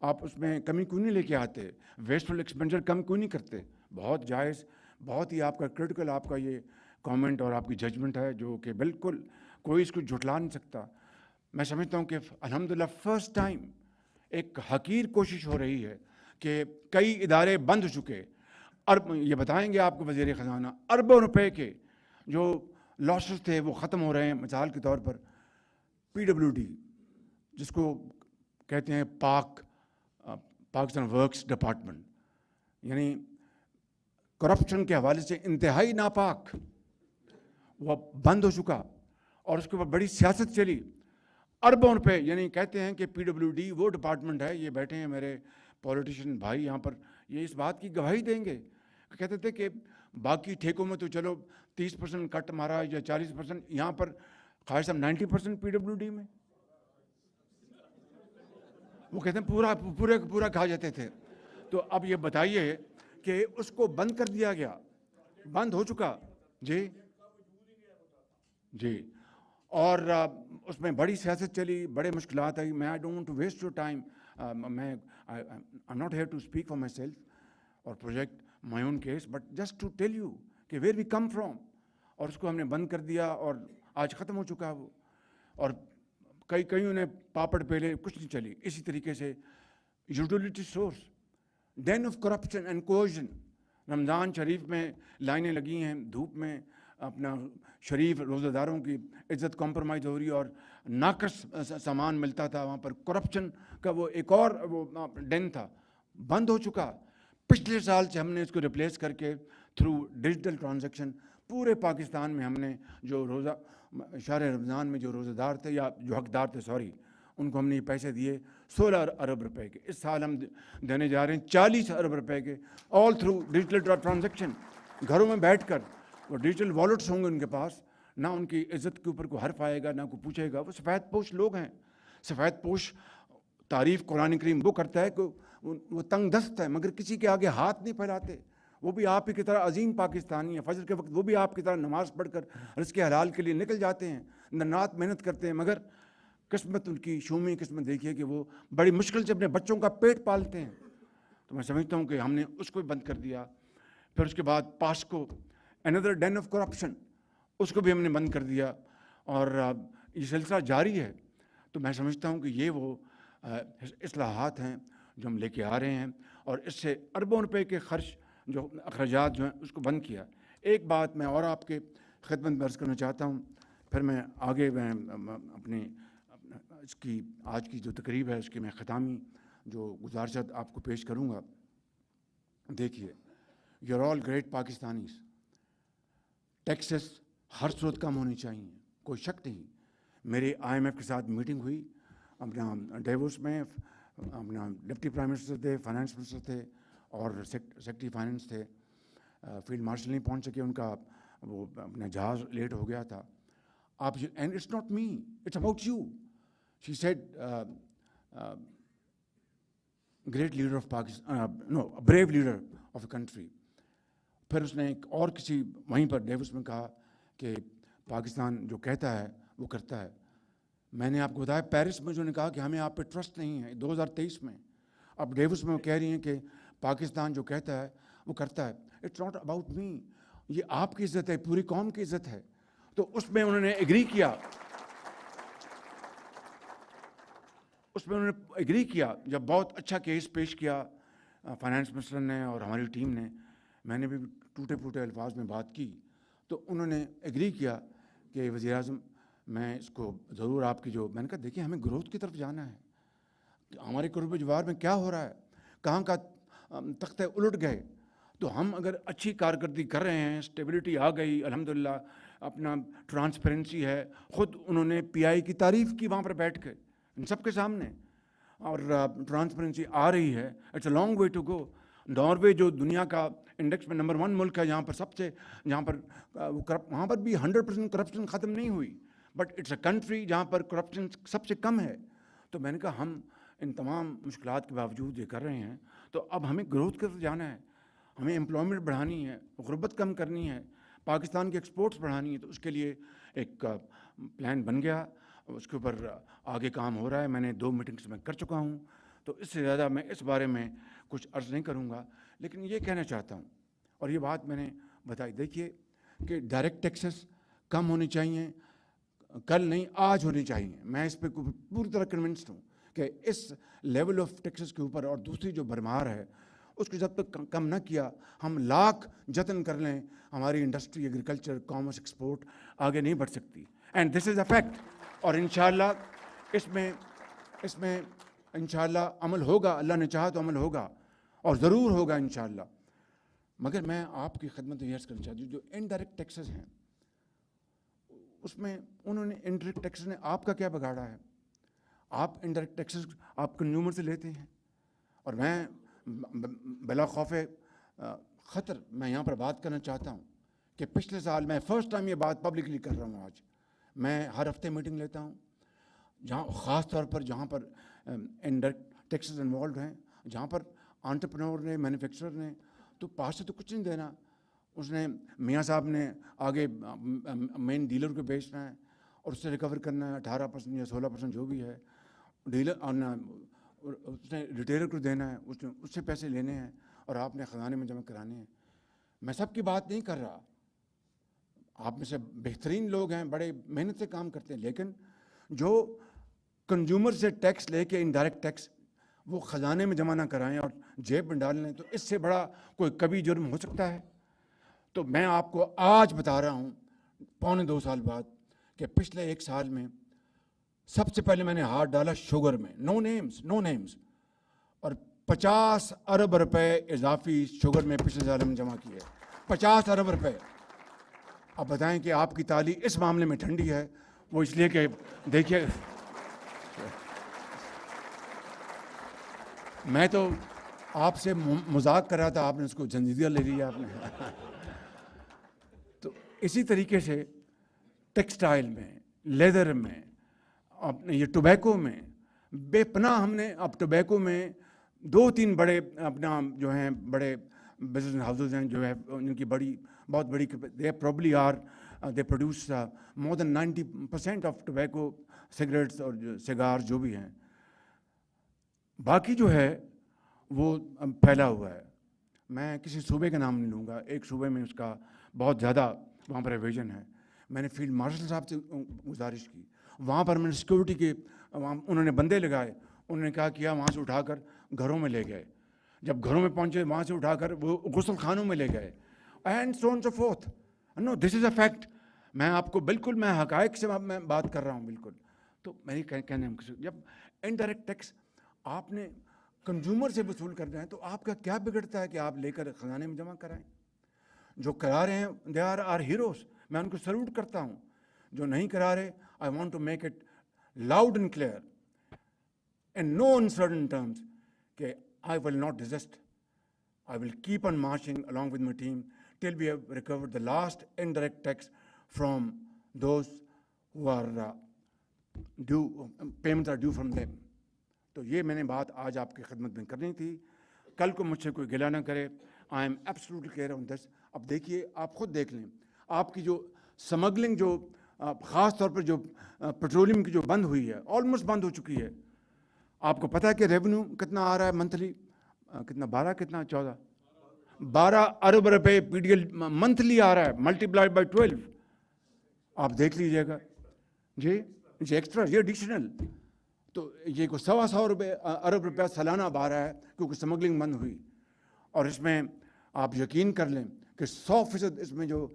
آپ اس میں کمی کیوں نہیں لے کے آتے, ویسٹفل ایکسپینڈیچر کم کیوں نہیں کرتے. بہت جائز, بہت ہی آپ کا کرٹیکل آپ کا یہ کامنٹ اور آپ کی ججمنٹ ہے جو کہ بالکل کوئی اس کو جھٹلا نہیں سکتا. میں سمجھتا ہوں کہ الحمدللہ فرسٹ ٹائم ایک حقیر کوشش ہو رہی ہے کہ کئی ادارے بند ہو چکے, یہ بتائیں گے آپ کو وزیر خزانہ, اربوں روپے کے جو لاسز تھے وہ ختم ہو رہے ہیں. مثال کے طور پر PWD جس کو کہتے ہیں پاکستان ورکس ڈپارٹمنٹ, یعنی کرپشن کے حوالے سے انتہائی ناپاک, وہ بند ہو چکا اور اس کے اوپر بڑی سیاست چلی. اربوں روپے, یعنی کہتے ہیں کہ PWD وہ ڈپارٹمنٹ ہے, یہ بیٹھے ہیں میرے پولیٹیشین بھائی یہاں پر, یہ اس بات کی گواہی دیں گے. کہتے تھے کہ باقی ٹھیکوں میں تو چلو 30% کٹ مارا یا 40%, یہاں پر خواہش صاحب 90% PWD میں. وہ کہتے ہیں پورا کھا جاتے تھے. تو اب یہ بتائیے کہ اس کو بند کر دیا گیا, بند ہو چکا. جی اور اس میں بڑی سیاست چلی, بڑے مشکلات آئی. میں I don't want to waste your time, میں I am not here to speak for myself اور project my own case, but just to tell you کہ ویئر وی کم فرام. اور اس کو ہم نے بند کر دیا اور آج ختم ہو چکا وہ. اور کئیوں نے پاپڑ پہلے, کچھ نہیں چلی. اسی طریقے سے utility source, den of corruption and coercion, رمضان شریف میں لائنیں لگی ہیں دھوپ میں, اپنا شریف روزہ داروں کی عزت کمپرومائز ہو رہی ہے, اور ناقص سامان ملتا تھا وہاں پر. کرپشن کا وہ ایک اور وہ ڈین تھا, بند ہو چکا. پچھلے سال سے ہم نے اس کو ریپلیس کر کے تھرو ڈیجیٹل ٹرانزیکشن پورے پاکستان میں ہم نے جو روزہ شہر رمضان میں جو روزہ دار تھے یا جو حقدار تھے ان کو ہم نے یہ پیسے دیے 16 ارب روپے کے. اس سال ہم دینے جا رہے ہیں 40 ارب روپے کے, آل تھرو ڈیجیٹل ٹرانزیکشن. گھروں میں بیٹھ کر وہ ڈیجیٹل والیٹس ہوں گے ان کے پاس, نہ ان کی عزت کے اوپر کوئی حرف آئے گا, نہ کوئی پوچھے گا. وہ سفید پوش لوگ ہیں. سفید پوش تعریف قرآن کریم وہ کرتا ہے کہ وہ تنگ دست ہے مگر کسی کے آگے ہاتھ نہیں پھیلاتے. وہ بھی آپ ہی کی طرح عظیم پاکستانی ہیں. فجر کے وقت وہ بھی آپ کی طرح نماز پڑھ کر رزق حلال کے لیے نکل جاتے ہیں, رات محنت کرتے ہیں, مگر قسمت ان کی شومی قسمت دیکھیے کہ وہ بڑی مشکل سے اپنے بچوں کا پیٹ پالتے ہیں. تو میں سمجھتا ہوں کہ ہم نے اس کو بھی بند کر دیا. پھر اس کے بعد PASSCO, another den of corruption, اس کو بھی ہم نے بند کر دیا, اور یہ سلسلہ جاری ہے. تو میں سمجھتا ہوں کہ یہ وہ اصلاحات ہیں جو ہم لے کے آ رہے ہیں, اور اس سے اربوں روپے کے خرچ جو اخراجات جو ہیں اس کو بند کیا. ایک بات میں اور آپ کے خدمت میں عرض کرنا چاہتا ہوں, پھر میں آگے میں اپنے اس کی آج کی جو تقریب ہے اس کی میں ختامی جو گزارشات آپ کو پیش کروں گا. دیکھیے, you are all great Pakistanis. Taxes ہر صورت کم ہونی چاہیے, کوئی شک نہیں. میری IMF کے ساتھ میٹنگ ہوئی اپنا ڈیووس میں. اپنا ڈپٹی پرائم منسٹر تھے, فائنانس منسٹر تھے, اور سیکرٹری فائنانس تھے. فیلڈ مارشل نہیں پہنچ سکے, ان کا وہ اپنا جہاز لیٹ ہو گیا تھا. آپ and it's not me, it's about you. She said great leader of Pakistan, no brave leader of a country. پھر اس نے ایک اور کسی وہیں پر ڈیوس میں کہا کہ پاکستان جو کہتا ہے وہ کرتا ہے. میں نے آپ کو بتایا پیرس میں جو نے کہا کہ ہمیں آپ پہ ٹرسٹ نہیں ہے 2023 میں. اب ڈیوس میں وہ کہہ رہی ہیں کہ پاکستان جو کہتا ہے وہ کرتا ہے. اٹس ناٹ اباؤٹ می, یہ آپ کی عزت ہے, پوری قوم کی عزت ہے. تو اس میں انہوں نے ایگری کیا, اس میں انہوں نے ایگری کیا. جب بہت اچھا کیس پیش کیا فائنانس منسٹر نے اور ہماری ٹیم نے, میں نے بھی ٹوٹے پھوٹے الفاظ میں بات کی, تو انہوں نے ایگری کیا کہ وزیر اعظم میں اس کو ضرور آپ کی جو, میں نے کہا دیکھیں ہمیں گروتھ کی طرف جانا ہے. ہمارے قرب جوار میں کیا ہو رہا ہے, کہاں کا تختے الٹ گئے. تو ہم اگر اچھی کارکردگی کر رہے ہیں, اسٹیبلٹی آ گئی الحمدللہ, اپنا ٹرانسپیرنسی ہے. خود انہوں نے PI کی تعریف کی وہاں پر بیٹھ کے ان سب کے سامنے, اور ٹرانسپیرنسی آ رہی ہے. It's a long way to go. Norway جو دنیا کا انڈیکس میں نمبر 1 ملک ہے, یہاں پر سب سے, جہاں پر وہاں پر بھی 100% کرپشن ختم نہیں ہوئی, بٹ اٹس اے کنٹری جہاں پر کرپشن سب سے کم ہے. تو میں نے کہا ہم ان تمام مشکلات کے باوجود یہ کر رہے ہیں, تو اب ہمیں گروتھ کی طرف جانا ہے, ہمیں امپلائمنٹ بڑھانی ہے, غربت کم کرنی ہے, پاکستان کے ایکسپورٹس بڑھانی ہے. تو اس کے لیے ایک پلان بن گیا, اس کے اوپر آگے کام ہو رہا ہے. میں نے 2 میٹنگس میں کر چکا ہوں, تو اس سے زیادہ میں اس بارے میں کچھ عرض نہیں کروں گا. لیکن یہ کہنا چاہتا ہوں, اور یہ بات میں نے بتائی, دیکھیے کہ ڈائریکٹ ٹیکسز کم ہونی چاہیے, کل نہیں آج ہونی چاہیے. میں اس پہ پوری طرح کنونسڈ ہوں کہ اس لیول آف ٹیکسز کے اوپر, اور دوسری جو بھرمار ہے اس کو جب تک کم نہ کیا, ہم لاکھ جتن کر لیں, ہماری انڈسٹری, ایگریکلچر, کامرس, ایکسپورٹ آگے نہیں بڑھ سکتی. And this is a fact. اور انشاءاللہ اس میں انشاءاللہ عمل ہوگا, اللہ نے چاہا تو عمل ہوگا, اور ضرور ہوگا انشاءاللہ. مگر میں آپ کی خدمت میں یہ عرض کرنا چاہتی ہوں, جو انڈائریکٹ ٹیکسز ہیں اس میں انہوں نے, انڈائریکٹ ٹیکسز نے آپ کا کیا بگاڑا ہے؟ آپ انڈائریکٹ ٹیکسز آپ کنزیومر سے لیتے ہیں. اور میں بلا خوف خطر میں یہاں پر بات کرنا چاہتا ہوں کہ پچھلے سال, میں فرسٹ ٹائم یہ بات پبلکلی کر رہا ہوں آج, میں ہر ہفتے میٹنگ لیتا ہوں, جہاں خاص طور پر جہاں پر انڈائریکٹ ٹیکسز انوالوڈ ہیں, جہاں پر انٹرپرینور نے, مینوفیکچرر نے, تو پاس سے تو کچھ نہیں دینا. اس نے میاں صاحب نے آگے مین ڈیلر کو بیچنا ہے, اور اس سے ریکور کرنا ہے 18% یا 16% جو بھی ہے. ڈیلر اس نے ریٹیلر کو دینا ہے, اس سے پیسے لینے ہیں, اور آپ نے خزانے میں جمع کرانے ہیں. میں سب کی بات نہیں کر رہا, آپ میں سے بہترین لوگ ہیں, بڑے محنت سے کام کرتے ہیں, لیکن جو کنزیومر سے ٹیکس لے کے انڈائریکٹ ٹیکس, وہ خزانے میں جمع نہ کرائیں اور جیب میں ڈال لیں، تو اس سے بڑا کوئی کبھی جرم ہو سکتا ہے؟ تو میں آپ کو آج بتا رہا ہوں 2.25 سال بعد کہ پچھلے 1 سال میں سب سے پہلے میں نے ہاتھ ڈالا شوگر میں، نو نیمز، اور 50 ارب روپے اضافی شوگر میں پچھلے سال ہم جمع کیے، 50 ارب روپے۔ اب بتائیں کہ آپ کی تالی اس معاملے میں ٹھنڈی ہے، وہ اس لیے کہ دیکھیے میں تو آپ سے مذاق کر رہا تھا، آپ نے اس کو جنجیدہ لے لیا آپ نے۔ تو اسی طریقے سے ٹیکسٹائل میں، لیدر میں، اپنے یہ ٹوبیکو میں بے پناہ ہم نے اب ٹوبیکو میں 2-3 بڑے اپنا جو ہیں بڑے بزنس ہاؤسز ہیں جو ہے ان کی بہت بڑی they probably they produce more than 90% of tobacco cigarettes اور سگار جو بھی ہیں، باقی جو ہے وہ پھیلا ہوا ہے۔ میں کسی صوبے کا نام نہیں لوں گا، ایک صوبے میں اس کا بہت زیادہ وہاں پر ایویژن ہے۔ میں نے فیلڈ مارشل صاحب سے گزارش کی، وہاں پر میں نے سیکورٹی کے انہوں نے بندے لگائے، انہوں نے کہا کیا وہاں سے اٹھا کر گھروں میں لے گئے، جب گھروں میں پہنچے وہاں سے اٹھا کر وہ غسل خانوں میں لے گئے، and so on so forth. Now this is a fact, میں آپ کو بالکل میں حقائق سے میں بات کر رہا ہوں بالکل۔ تو میری کہنے جب انڈائریکٹ ٹیکس آپ نے کنزیومر سے وصول کرنا ہے تو آپ کا کیا بگڑتا ہے کہ آپ لے کر خزانے میں جمع کرائیں؟ جو کرا رہے ہیں دے آر ہیروز، میں ان کو سلوٹ کرتا ہوں۔ جو نہیں کرا رہے، I want to make it loud and clear in no uncertain terms کہ I will not desist. I will keep on marching along with my team till we have recovered the last indirect tax from those who are due, payments are due from them. تو یہ میں نے بات آج آپ کی خدمت میں کرنی تھی، کل کو مجھ سے کوئی گلہ نہ کرے۔ I am absolutely clear on this. اب دیکھیے، آپ خود دیکھ لیں، آپ کی جو سمگلنگ جو خاص طور پر جو پیٹرولیم کی جو بند ہوئی ہے، آلموسٹ بند ہو چکی ہے۔ آپ کو پتہ ہے کہ ریونیو کتنا آ رہا ہے منتھلی؟ کتنا 12 ارب روپے پی ڈی ایل منتھلی آ رہا ہے، ملٹی پلائڈ بائی 12۔ آپ دیکھ لیجئے گا جی ایکسٹرا، یہ ایڈیشنل، تو یہ کو 125 ارب روپیہ سالانہ آ رہا ہے کیونکہ سمگلنگ بند ہوئی۔ اور اس میں آپ یقین کر لیں کہ 100% اس میں جو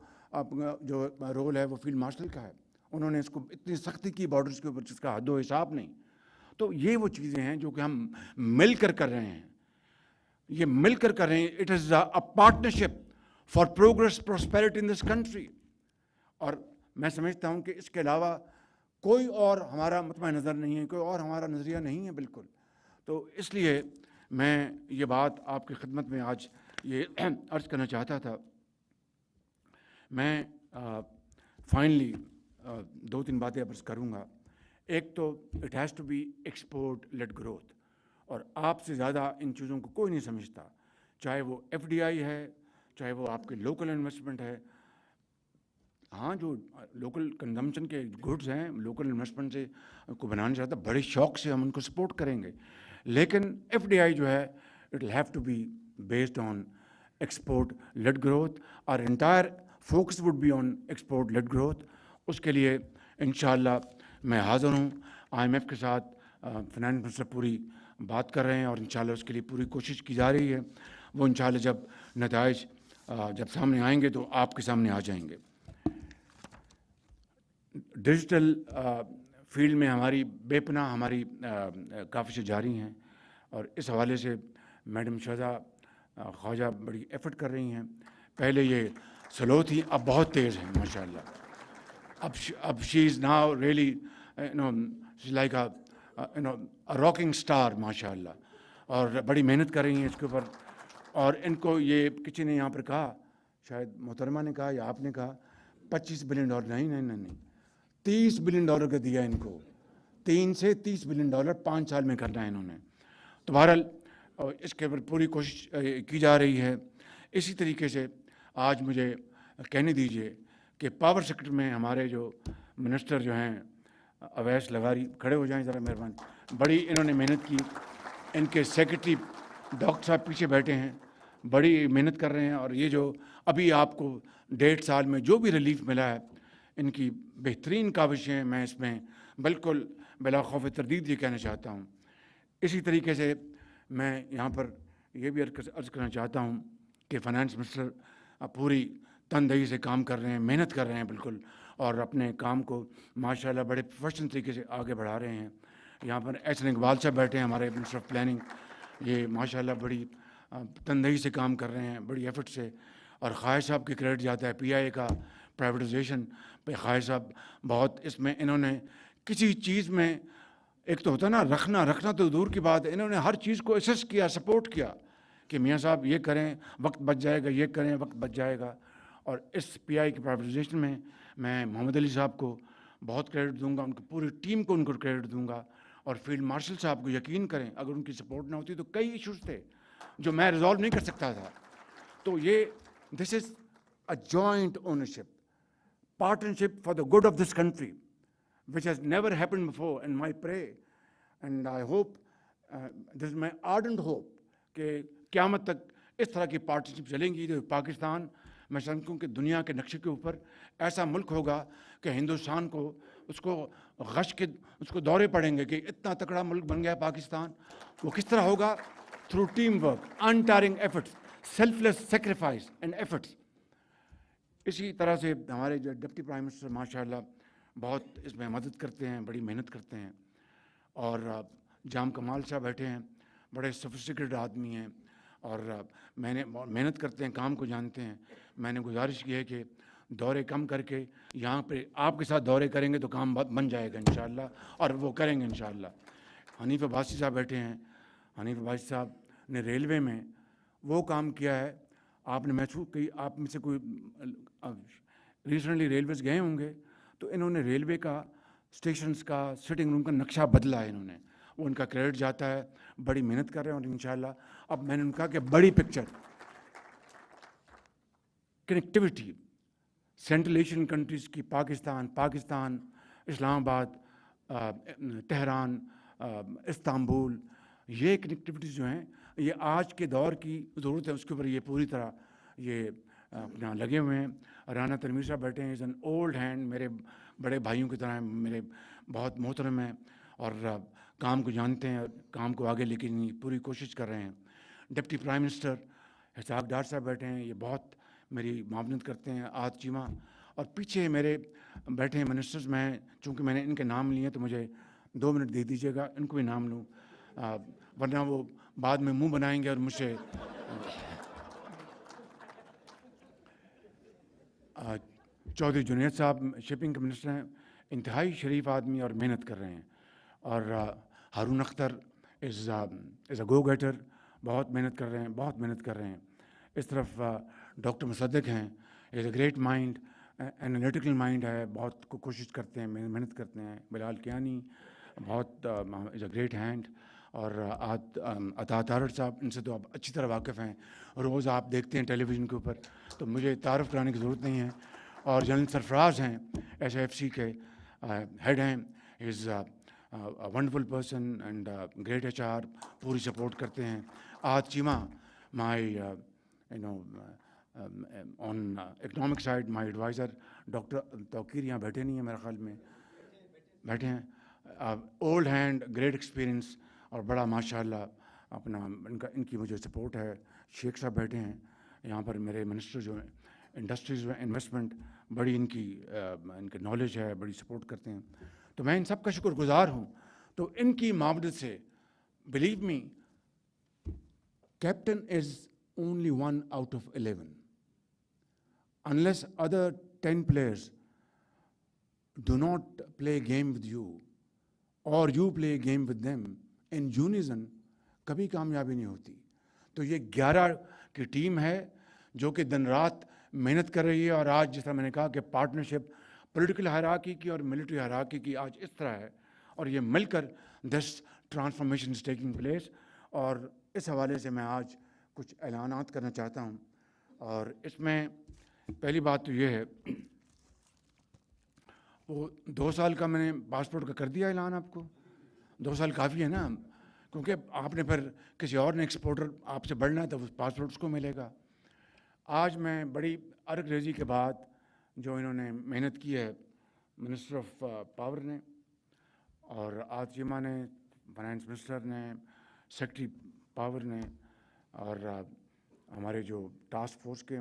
رول ہے وہ فیلڈ مارشل کا ہے۔ انہوں نے اس کو اتنی سختی کی بارڈرز کے اوپر جس کا حد و حساب نہیں۔ تو یہ وہ چیزیں ہیں جو کہ ہم مل کر کر رہے ہیں، یہ مل کر کر رہے ہیں۔ It is a partnership for progress prosperity in this country. اور میں سمجھتا ہوں کہ اس کے علاوہ کوئی اور ہمارا مطمع نظر نہیں ہے، کوئی اور ہمارا نظریہ نہیں ہے بالکل۔ تو اس لیے میں یہ بات آپ کی خدمت میں آج یہ عرض کرنا چاہتا تھا۔ میں فائنلی 2-3 باتیں عرض کروں گا۔ ایک تو it has to be export led growth, اور آپ سے زیادہ ان چیزوں کو کوئی نہیں سمجھتا، چاہے وہ ایف ڈی آئی ہے، چاہے وہ آپ کے لوکل انویسٹمنٹ ہے۔ ہاں، جو لوکل کنزمپشن کے گڈز ہیں، لوکل انویسٹمنٹ سے کو بنانا چاہتا ہے، بڑے شوق سے ہم ان کو سپورٹ کریں گے، لیکن ایف ڈی آئی جو ہے it will have to be based on export led growth, اور entire focus would be on export led growth. اس کے لیے انشاءاللہ میں حاضر ہوں، آئی ایم ایف کے ساتھ فائنانس منسٹر پوری بات کر رہے ہیں، اور انشاءاللہ اس کے لیے پوری کوشش کی جا رہی ہے۔ وہ انشاءاللہ جب نتائج جب سامنے آئیں گے تو آپ کے سامنے آ جائیں گے۔ ڈیجیٹل فیلڈ میں ہماری بے پناہ ہماری کاوشیں جاری ہیں، اور اس حوالے سے میڈم شہزہ خواجہ بڑی ایفرٹ کر رہی ہیں۔ پہلے یہ سلو تھی، اب بہت تیز ہیں ماشاءاللہ۔ اب she is now really like rocking star ماشاءاللہ، اور بڑی محنت کر رہی ہیں اس کے اوپر۔ اور ان کو یہ کسی نے یہاں پر کہا، شاید محترمہ نے کہا یا آپ نے کہا، $25 بلین، نہیں، $30 بلین کا دیا ان کو، 3 سے 30 بلین 5 سال میں کرنا ہے انہوں نے۔ تو بہرحال اس کے اوپر پوری کوشش کی جا رہی ہے۔ اسی طریقے سے آج مجھے کہنے دیجیے کہ پاور سیکٹر میں ہمارے جو منسٹر جو ہیں اویس لغاری، کھڑے ہو جائیں ذرا مہربانی، بڑی انہوں نے محنت کی۔ ان کے سیکرٹری ڈاکٹر صاحب پیچھے بیٹھے ہیں، بڑی محنت کر رہے ہیں، اور یہ جو ابھی آپ کو 1.5 سال میں جو بھی ریلیف ملا ہے، ان کی بہترین کاوشیں، میں اس میں بالکل بلا خوف تردید یہ کہنا چاہتا ہوں۔ اسی طریقے سے میں یہاں پر یہ بھی عرض کرنا چاہتا ہوں کہ فائنانس منسٹر پوری تندہی سے کام کر رہے ہیں، محنت کر رہے ہیں بالکل، اور اپنے کام کو ماشاءاللہ بڑے پروفیشنل طریقے سے آگے بڑھا رہے ہیں. یہاں پر احسن اقبال صاحب بیٹھے ہیں، ہمارے منسٹر آف پلاننگ. یہ ماشاءاللہ بڑی تندہی سے کام کر رہے ہیں، بڑی ایفرٹ سے. اور خواہش صاحب کی کریڈٹ جاتا ہے پی آئی اے کا پرائیویٹائزیشن پہ. خواہش صاحب بہت اس میں انہوں نے کسی چیز میں، ایک تو ہوتا نا رکھنا تو دور کی بات ہے، انہوں نے ہر چیز کو اسس کیا، سپورٹ کیا کہ میاں صاحب یہ کریں وقت بچ جائے گا، یہ کریں وقت بچ جائے گا. اور اس پی آئی کی پرائیویٹائزیشن میں محمد علی صاحب کو بہت کریڈٹ دوں گا، ان کی پوری ٹیم کو ان کو کریڈٹ دوں گا. اور فیلڈ مارشل صاحب کو یقین کریں اگر ان کی سپورٹ نہ ہوتی تو کئی ایشوز تھے جو میں ریزالو نہیں کر سکتا تھا. تو یہ this is a joint ownership, partnership for the good of this country, which has never happened before. And my pray, and I hope, this is my ardent hope, کہ قیامت تک اس طرح کی پارٹنرشپ چلیں گی تو پاکستان میں سمجھتا ہوں کہ دنیا کے نقشے کے اوپر ایسا ملک ہوگا کہ ہندوستان کو اس کو غش کے اس کو دورے پڑیں گے کہ اتنا تکڑا ملک بن گیا پاکستان. وہ کس طرح ہوگا؟ Through team work, untiring efforts, selfless sacrifice and efforts. اسی طرح سے ہمارے جو ڈپٹی پرائم منسٹر ماشاءاللہ بہت اس میں مدد کرتے ہیں، بڑی محنت کرتے ہیں. اور جام کمال صاحب بیٹھے ہیں، بڑے سوفسٹیکیٹڈ آدمی ہیں اور میں نے محنت کرتے ہیں، کام کو جانتے ہیں. میں نے گزارش کی ہے کہ دورے کم کر کے یہاں پہ آپ کے ساتھ دورے کریں گے تو کام بن جائے گا انشاءاللہ، اور وہ کریں گے انشاءاللہ. حنیف عباسی صاحب بیٹھے ہیں. حنیف عباسی صاحب نے ریلوے میں وہ کام کیا ہے، آپ نے محسوس کی، آپ میں سے کوئی ریسنٹلی ریلویز گئے ہوں گے تو انہوں نے ریلوے کا اسٹیشنز کا سٹنگ روم کا نقشہ بدلا ہے انہوں نے. وہ ان کا کریڈٹ جاتا ہے، بڑی محنت کر رہے ہیں. اور انشاءاللہ اب میں نے ان کا کہ بڑی picture connectivity central Asian countries کی، پاکستان، اسلام آباد، تہران، استنبول، یہ کنیکٹیوٹیز جو ہیں یہ آج کے دور کی ضرورت ہے. اس کے اوپر یہ پوری طرح یہ اپنا لگے ہوئے ہیں. رانا تنویر صاحب بیٹھے ہیں، از این اولڈ ہینڈ، میرے بڑے بھائیوں کی طرح ہیں، میرے بہت محترم ہیں اور کام کو جانتے ہیں، کام کو آگے لے کے پوری کوشش کر رہے ہیں. Deputy prime minister Ishaq Dar صاحب بیٹھے ہیں، یہ بہت میری معاونت کرتے ہیں. آج چیمہ، اور پیچھے میرے بیٹھے ہیں منسٹرز. میں چونکہ میں نے ان کے نام لیے تو مجھے 2 منٹ دے دیجیے گا، ان کو بھی نام لوں، ورنہ وہ بعد میں منہ بنائیں گے اور مجھ سے. چودھری جنید صاحب شپنگ کے منسٹر ہیں، انتہائی شریف آدمی اور محنت کر رہے ہیں. اور ہارون اختر از اے گو گیٹر، بہت محنت کر رہے ہیں، بہت محنت کر رہے ہیں. اس طرف ڈاکٹر مصدق ہیں، is a great mind, analytical mind ہے، بہت کوشش کرتے ہیں، محنت کرتے ہیں. بلال کیانی بہت از اے گریٹ ہینڈ. اور عطا تارڑ صاحب، ان سے تو آپ اچھی طرح واقف ہیں، روز آپ دیکھتے ہیں ٹیلی ویژن کے اوپر، تو مجھے تعارف کرانے کی ضرورت نہیں ہے. اور جنرل سرفراز ہیں، ایس ایف سی کے ہیڈ ہیں، is wonderful person and great H R, پوری سپورٹ کرتے ہیں. آج Cheema my on economic side my advisor. Doctor Tauqeer یہاں بیٹھے نہیں ہیں میرے خیال میں، بیٹھے ہیں. اولڈ ہینڈ، گریٹ ایکسپیرئنس اور بڑا ماشاءاللہ اپنا ان کی مجھے سپورٹ ہے. شیخ صاحب بیٹھے ہیں یہاں پر، میرے منسٹر جو ہیں انڈسٹریز میں انویسٹمنٹ، بڑی ان کے نالج ہے، بڑی سپورٹ کرتے ہیں. تو میں ان سب کا شکر گزار ہوں. تو ان کی معاونت سے believe me, captain is only 1 out of 11. Unless other 10 players do not play a game with you or you play a game with them in unison, کبھی کامیابی نہیں ہوتی. تو یہ 11 کی ٹیم ہے جو کہ دن رات محنت کر رہی ہے. اور آج جس طرح میں نے کہا کہ پارٹنرشپ پولیٹیکل ہائرارکی کی اور ملٹری ہائرارکی کی آج اس طرح ہے، اور یہ مل کر this transformation is taking place. اور اس حوالے سے میں آج کچھ اعلانات کرنا چاہتا ہوں. اور اس میں پہلی بات تو یہ ہے، وہ 2 سال کا میں نے پاسپورٹ کا کر دیا اعلان. آپ کو 2 سال کافی ہے نا، کیونکہ آپ نے پھر کسی اور نے ایکسپورٹر آپ سے بڑھنا ہے تو پاسپورٹ اس کو ملے گا. آج میں بڑی عرق ریزی کے بعد جو انہوں نے محنت کی ہے منسٹر آف پاور نے، اور آج چیمہ نے، فائنانس منسٹر نے، سیکرٹری پاور نے اور ہمارے جو ٹاسک فورس کے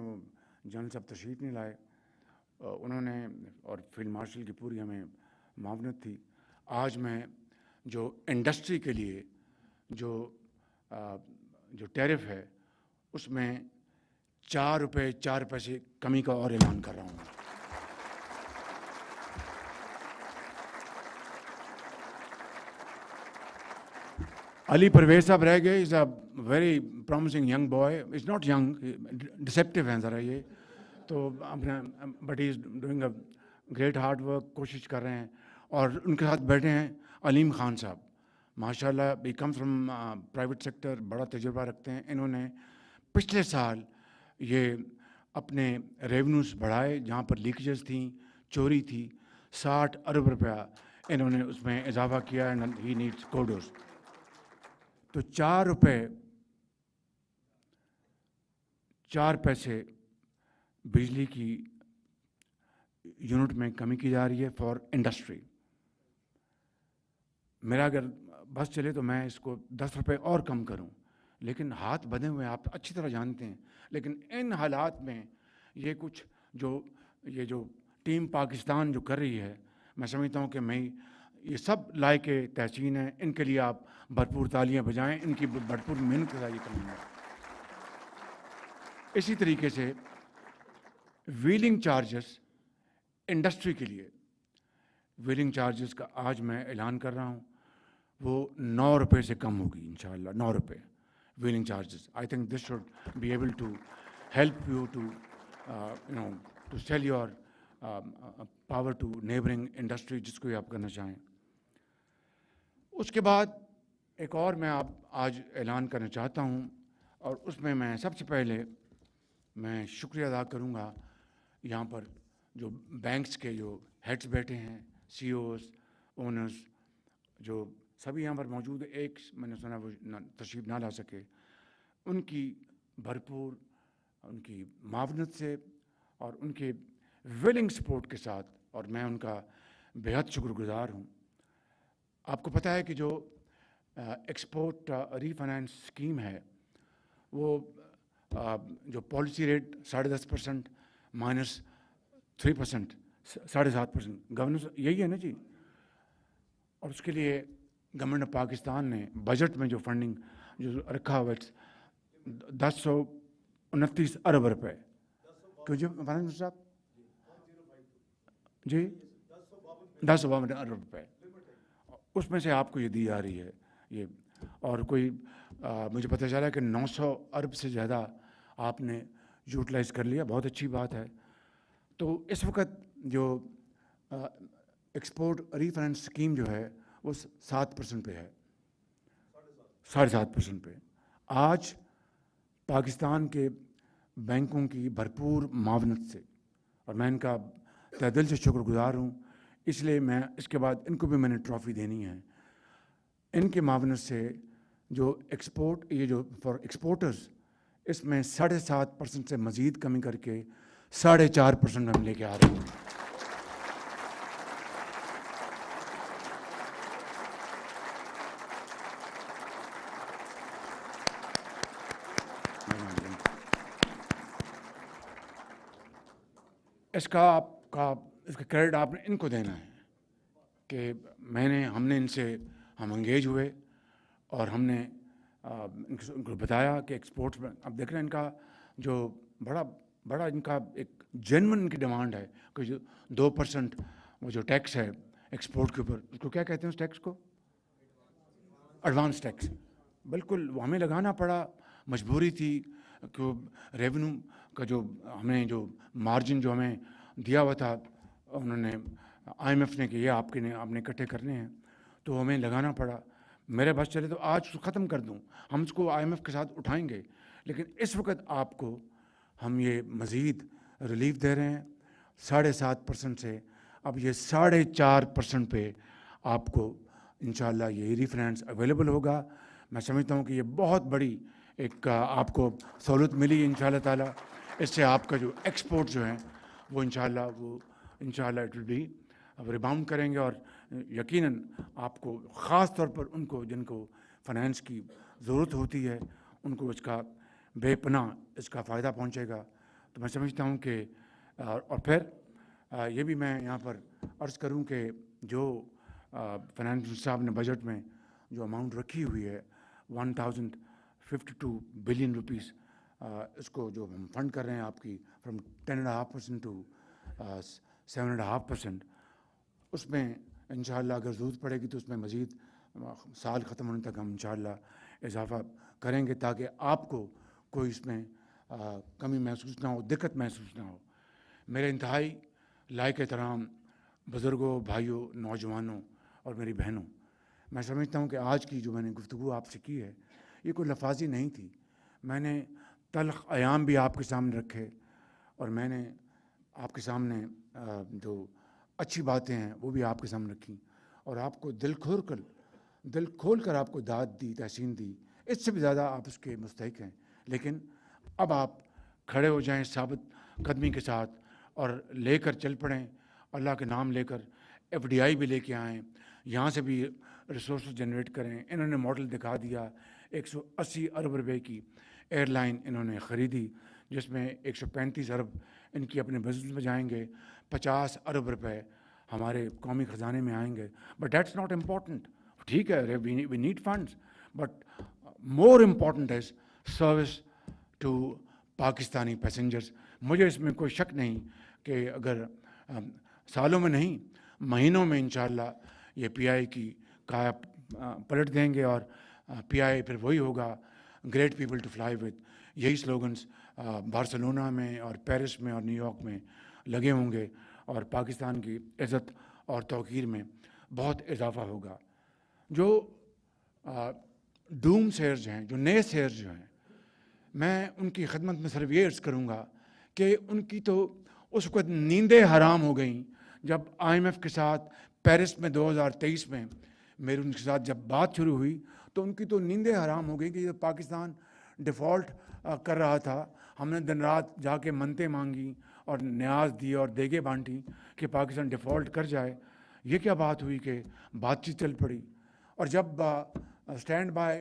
جنرل صاحب تشریف نہیں لائے، انہوں نے اور فیلڈ مارشل کی پوری ہمیں معاونت تھی. آج میں جو انڈسٹری کے لیے جو ٹیرف ہے اس میں 4 روپے 4 پیسے کمی کا اور اعلان کر رہا ہوں. علی پرویز صاحب رہ گئے. Is a very promising young boy. Is not young, deceptive ہیں ذرا یہ تو اپنا، but he is doing a great hard work. کوشش کر رہے ہیں. اور ان کے ساتھ بیٹھے ہیں علیم خان صاحب، ماشاء اللہ ہی کم فرام پرائیویٹ سیکٹر، بڑا تجربہ رکھتے ہیں. انہوں نے پچھلے سال یہ اپنے ریونیوز بڑھائے، جہاں پر لیکیجز تھیں، چوری تھی، 60 ارب روپیہ انہوں نے اس میں اضافہ کیا. And he needs kudos. تو 4 روپے 4 پیسے بجلی کی یونٹ میں کمی کی جا رہی ہے فار انڈسٹری. میرا اگر بس چلے تو میں اس کو 10 روپے اور کم کروں، لیکن ہاتھ بندھے ہوئے آپ اچھی طرح جانتے ہیں. لیکن ان حالات میں یہ کچھ یہ جو ٹیم پاکستان جو کر رہی ہے، میں سمجھتا ہوں کہ یہ سب لائق تحسین ہیں. ان کے لیے آپ بھرپور تالیاں بجائیں. ان کی بھرپور محنت کا یہ کریں گے. اسی طریقے سے ویلنگ چارجز انڈسٹری کے لیے، ویلنگ چارجز کا آج میں اعلان کر رہا ہوں، وہ 9 روپے سے کم ہوگی انشاءاللہ. 9 روپے wheeling charges. I think this should be able to help you to sell your power to neighbouring industry, جس کو آپ کرنا چاہیں. اس کے بعد ایک اور میں آج اعلان کرنا چاہتا ہوں، اور اس میں سب سے پہلے میں شکریہ ادا کروں گا یہاں پر جو بینکس کے جو ہیڈز بیٹھے ہیں، سی اوز، اونرز، جو سبھی یہاں پر موجود ہیں. ایک میں نے سنا وہ تشریف نہ لا سکے. ان کی بھرپور، ان کی معاونت سے اور ان کے ویلنگ سپورٹ کے ساتھ، اور میں ان کا بہت شکر گزار ہوں. آپ کو پتہ ہے کہ جو ایکسپورٹ ری فائنانس اسکیم ہے، وہ جو پالیسی ریٹ 10.5% -3%، 7.5%، گورننس یہی ہے نا جی. اور اس کے لیے گورنمنٹ آف پاکستان نے بجٹ میں جو فنڈنگ جو رکھا ہوا ہے 1029 ارب روپے. کیوں جی فائنانس صاحب جی 1052 ارب روپے، اس میں سے آپ کو یہ دی جا رہی ہے یہ. اور کوئی مجھے پتہ چلا کہ 900 ارب سے زیادہ آپ نے یوٹیلائز کر لیا. بہت اچھی بات ہے. تو اس وقت جو ایکسپورٹ ری فائنانس اسکیم جو ہے وہ 7% پہ ہے، 7.5% پہ. آج پاکستان کے بینکوں کی بھرپور معاونت سے، اور میں ان کا تہ دل سے شکر گزار ہوں، اس لیے میں اس کے بعد ان کو بھی میں نے ٹرافی دینی ہے. ان کی معاونت سے جو یہ جو فار ایکسپورٹرز، اس میں 7.5% سے مزید کمی کر کے 4.5% ہم لے کے آ رہے ہیں. اس کا کریڈٹ آپ نے ان کو دینا ہے کہ ہم نے ان سے ہم انگیج ہوئے، اور ہم نے ان کو بتایا کہ ایکسپورٹس میں اب دیکھ رہے ہیں ان کا جو بڑا ان کا ایک جینون ان کی ڈیمانڈ ہے کہ جو 2% وہ جو ٹیکس ہے ایکسپورٹ کے اوپر، اس کو کیا کہتے ہیں اس ٹیکس کو؟ Advance tax. بالکل وہ ہمیں لگانا پڑا، مجبوری تھی کہ ریونیو کا جو ہمیں جو مارجن جو ہمیں دیا ہوا تھا انہوں نے IMF نے کہ یہ آپ نے اکٹھے کرنے ہیں، تو ہمیں لگانا پڑا. میرے بس چلے تو آج اس کو ختم کر دوں، ہم اس کو IMF کے ساتھ اٹھائیں گے. لیکن اس وقت آپ کو ہم یہ مزید ریلیف دے رہے ہیں 7.5% سے. اب یہ 4.5% پہ آپ کو انشاءاللہ یہ ری فائنانس اویلیبل ہوگا. میں سمجھتا ہوں کہ یہ بہت بڑی ایک آپ کو سہولت ملی انشاءاللہ تعالیٰ. اس سے آپ کا جو ایکسپورٹ جو ہیں وہ انشاءاللہ اٹ ول بی ریباؤنڈ کریں گے. اور یقیناً آپ کو خاص طور پر ان کو جن کو فائنینس کی ضرورت ہوتی ہے ان کو اس کا بے پناہ اس کا فائدہ پہنچے گا. تو میں سمجھتا ہوں کہ اور پھر یہ بھی میں یہاں پر عرض کروں کہ جو فائنانس منسٹر صاحب نے بجٹ میں جو اماؤنٹ رکھی ہوئی ہے 1052 بلین روپیز، اس کو جو ہم فنڈ کر رہے ہیں آپ کی فرام 10.5% ٹو 7.5%، اس میں انشاءاللہ اگر ضرورت پڑے گی تو اس میں مزید سال ختم ہونے تک ہم انشاءاللہ اضافہ کریں گے تاکہ آپ کو کوئی اس میں کمی محسوس نہ ہو، دقت محسوس نہ ہو. میرے انتہائی لائق احترام بزرگوں، بھائیوں، نوجوانوں اور میری بہنوں، میں سمجھتا ہوں کہ آج کی جو میں نے گفتگو آپ سے کی ہے یہ کوئی لفاظی نہیں تھی. میں نے تلخ ایام بھی آپ کے سامنے رکھے اور میں نے آپ کے سامنے جو اچھی باتیں ہیں وہ بھی آپ کے سامنے رکھیں اور آپ کو دل کھول کر آپ کو داد دی، تحسین دی. اس سے بھی زیادہ آپ اس کے مستحق ہیں. لیکن اب آپ کھڑے ہو جائیں ثابت قدمی کے ساتھ اور لے کر چل پڑیں، اللہ کے نام لے کر FDI بھی لے کے آئیں، یہاں سے بھی ریسورسز جنریٹ کریں. انہوں نے ماڈل دکھا دیا، 180 ارب روپے کی ایئر لائن انہوں نے خریدی جس میں 135 ارب ان کی اپنے بزنس میں جائیں گے، 50 ارب روپے ہمارے قومی خزانے میں آئیں گے. But that's not important. ٹھیک ہے، we need funds, but more important is service to Pakistani passengers. مجھے اس میں کوئی شک نہیں کہ اگر سالوں میں نہیں مہینوں میں انشاءاللہ یہ PI کی کایا پلٹ دیں گے اور PI پھر وہی ہوگا، great people to fly with. یہی سلوگنس بارسلونا میں اور پیرس میں اور نیو یارک میں لگے ہوں گے اور پاکستان کی عزت اور توقیر میں بہت اضافہ ہوگا. جو ڈوم سیئرز ہیں، جو نئے سیئرز جو ہیں، میں ان کی خدمت میں صرف یہ عرض کروں گا کہ ان کی تو اس وقت نیندیں حرام ہو گئیں جب IMF کے ساتھ پیرس میں 2023 میں میری ان کے ساتھ جب بات شروع ہوئی تو ان کی تو نیندیں حرام ہو گئیں کہ جب پاکستان ڈیفالٹ کر رہا تھا، ہم نے دن رات جا کے منتیں مانگی اور نیاز دی اور دیگیں بانٹی کہ پاکستان ڈیفالٹ کر جائے. یہ کیا بات ہوئی کہ بات چیت چل پڑی اور جب اسٹینڈ بائی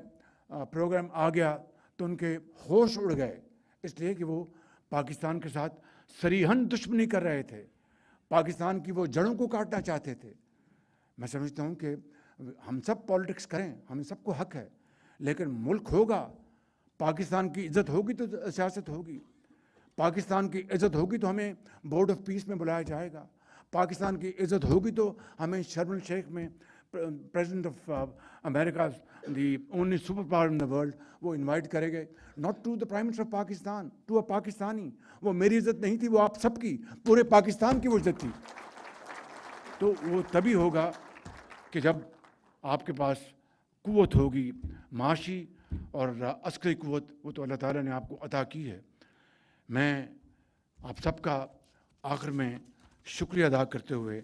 پروگرام آ گیا تو ان کے ہوش اڑ گئے، اس لیے کہ وہ پاکستان کے ساتھ صریحاً دشمنی کر رہے تھے، پاکستان کی وہ جڑوں کو کاٹنا چاہتے تھے. میں سمجھتا ہوں کہ ہم سب پالیٹکس کریں، ہم سب کو حق ہے، لیکن ملک ہوگا، پاکستان کی عزت ہوگی تو سیاست ہوگی، پاکستان کی عزت ہوگی تو ہمیں بورڈ آف پیس میں بلایا جائے گا، پاکستان کی عزت ہوگی تو ہمیں شرم الشیخ میں president of America the only super power in the world وہ انوائٹ کرے گئے. Not to the prime minister of Pakistan, to a Pakistani. وہ میری عزت نہیں تھی، وہ آپ سب کی، پورے پاکستان کی وہ عزت تھی. تو وہ تبھی ہوگا کہ جب آپ کے پاس قوت ہوگی، معاشی اور عسکری قوت، وہ تو اللہ تعالیٰ نے آپ کو عطا کی ہے. میں آپ سب کا آخر میں شکریہ ادا کرتے ہوئے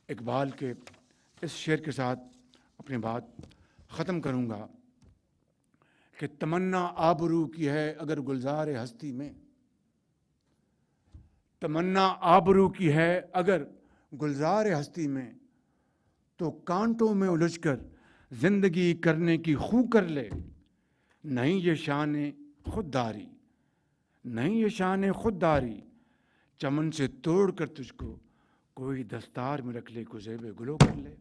اقبال کے اس شعر کے ساتھ اپنی بات ختم کروں گا کہ تمنا آبرو کی ہے اگر گلزار ہستی میں، تمنا آبرو کی ہے اگر گلزار ہستی میں، تو کانٹوں میں الجھ کر زندگی کرنے کی خو کر لے. نہیں یہ شان خودداری، نہیں یہ شان خودداری، چمن سے توڑ کر تجھ کو کوئی دستار میں رکھ لے، کو زیب گلو کر لے.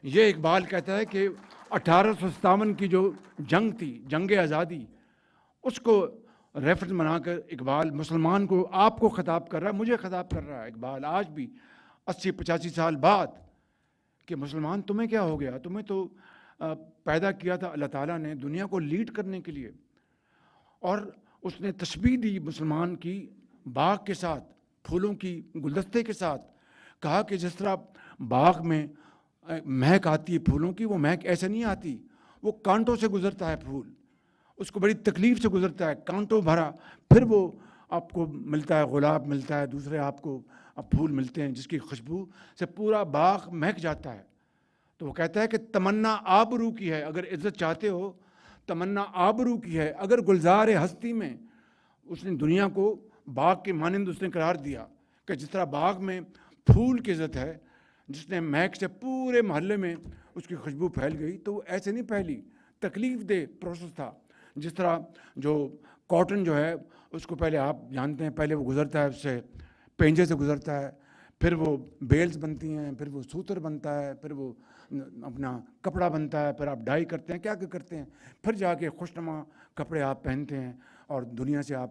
یہ اقبال کہتا ہے کہ 1857 کی جو جنگ تھی، جنگ آزادی، اس کو ریفرنس بنا کر اقبال مسلمان کو، آپ کو خطاب کر رہا ہے، مجھے خطاب کر رہا ہے اقبال آج بھی 80-85 سال بعد کہ مسلمان تمہیں کیا ہو گیا، تمہیں تو پیدا کیا تھا اللہ تعالیٰ نے دنیا کو لیڈ کرنے کے لیے. اور اس نے تشبیہ دی مسلمان کی باغ کے ساتھ، پھولوں کی گلدستے کے ساتھ. کہا کہ جس طرح باغ میں مہک آتی ہے پھولوں کی، وہ مہک ایسے نہیں آتی، وہ کانٹوں سے گزرتا ہے پھول، اس کو بڑی تکلیف سے گزرتا ہے، کانٹوں بھرا، پھر وہ آپ کو ملتا ہے، گلاب ملتا ہے، دوسرے آپ کو پھول ملتے ہیں جس کی خوشبو سے پورا باغ مہک جاتا ہے. تو وہ کہتا ہے کہ تمنا آبرو کی ہے، اگر عزت چاہتے ہو تمنا آبرو کی ہے اگر گلزار ہستی میں. اس نے دنیا کو باغ کے مانند اس نے قرار دیا کہ جس طرح باغ میں پھول کی عزت ہے، جس نے مہک سے پورے محلے میں اس کی خوشبو پھیل گئی، تو وہ ایسے نہیں پھیلی، تکلیف دہ پروسیس تھا. جس طرح جو کاٹن جو ہے اس کو پہلے آپ جانتے ہیں، پہلے وہ گزرتا ہے، اس سے پینجے سے گزرتا ہے، پھر وہ بیلز بنتی ہیں، پھر وہ سوتر بنتا ہے، پھر وہ اپنا کپڑا بنتا ہے، پھر آپ ڈائی کرتے ہیں، کیا کرتے ہیں، پھر جا کے خوشنما کپڑے آپ پہنتے ہیں اور دنیا سے آپ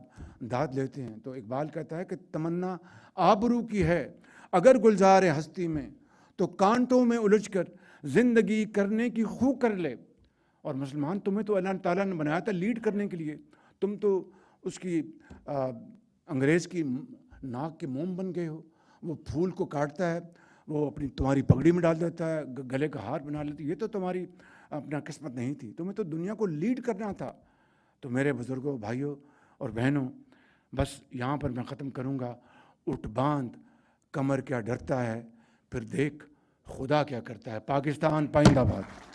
داد لیتے ہیں. تو اقبال کہتا ہے کہ تمنا آبرو کی ہے اگر گلزار ہستی میں، تو کانٹوں میں الجھ کر زندگی کرنے کی خو کر لے. اور مسلمان، تمہیں تو اللہ تعالیٰ نے بنایا تھا لیڈ کرنے کے لیے، تم تو اس کی انگریز کی ناک کے موم بن گئے ہو. وہ پھول کو کاٹتا ہے، وہ تمہاری پگڑی میں ڈال دیتا ہے، گلے کا ہار بنا لیتی. یہ تو تمہاری اپنا قسمت نہیں تھی، تمہیں تو دنیا کو لیڈ کرنا تھا. تو میرے بزرگوں، بھائیوں اور بہنوں، بس یہاں پر میں ختم کروں گا. اٹھ باندھ کمر کیا ڈرتا ہے، پھر دیکھ خدا کیا کرتا ہے. پاکستان پائندہ باد.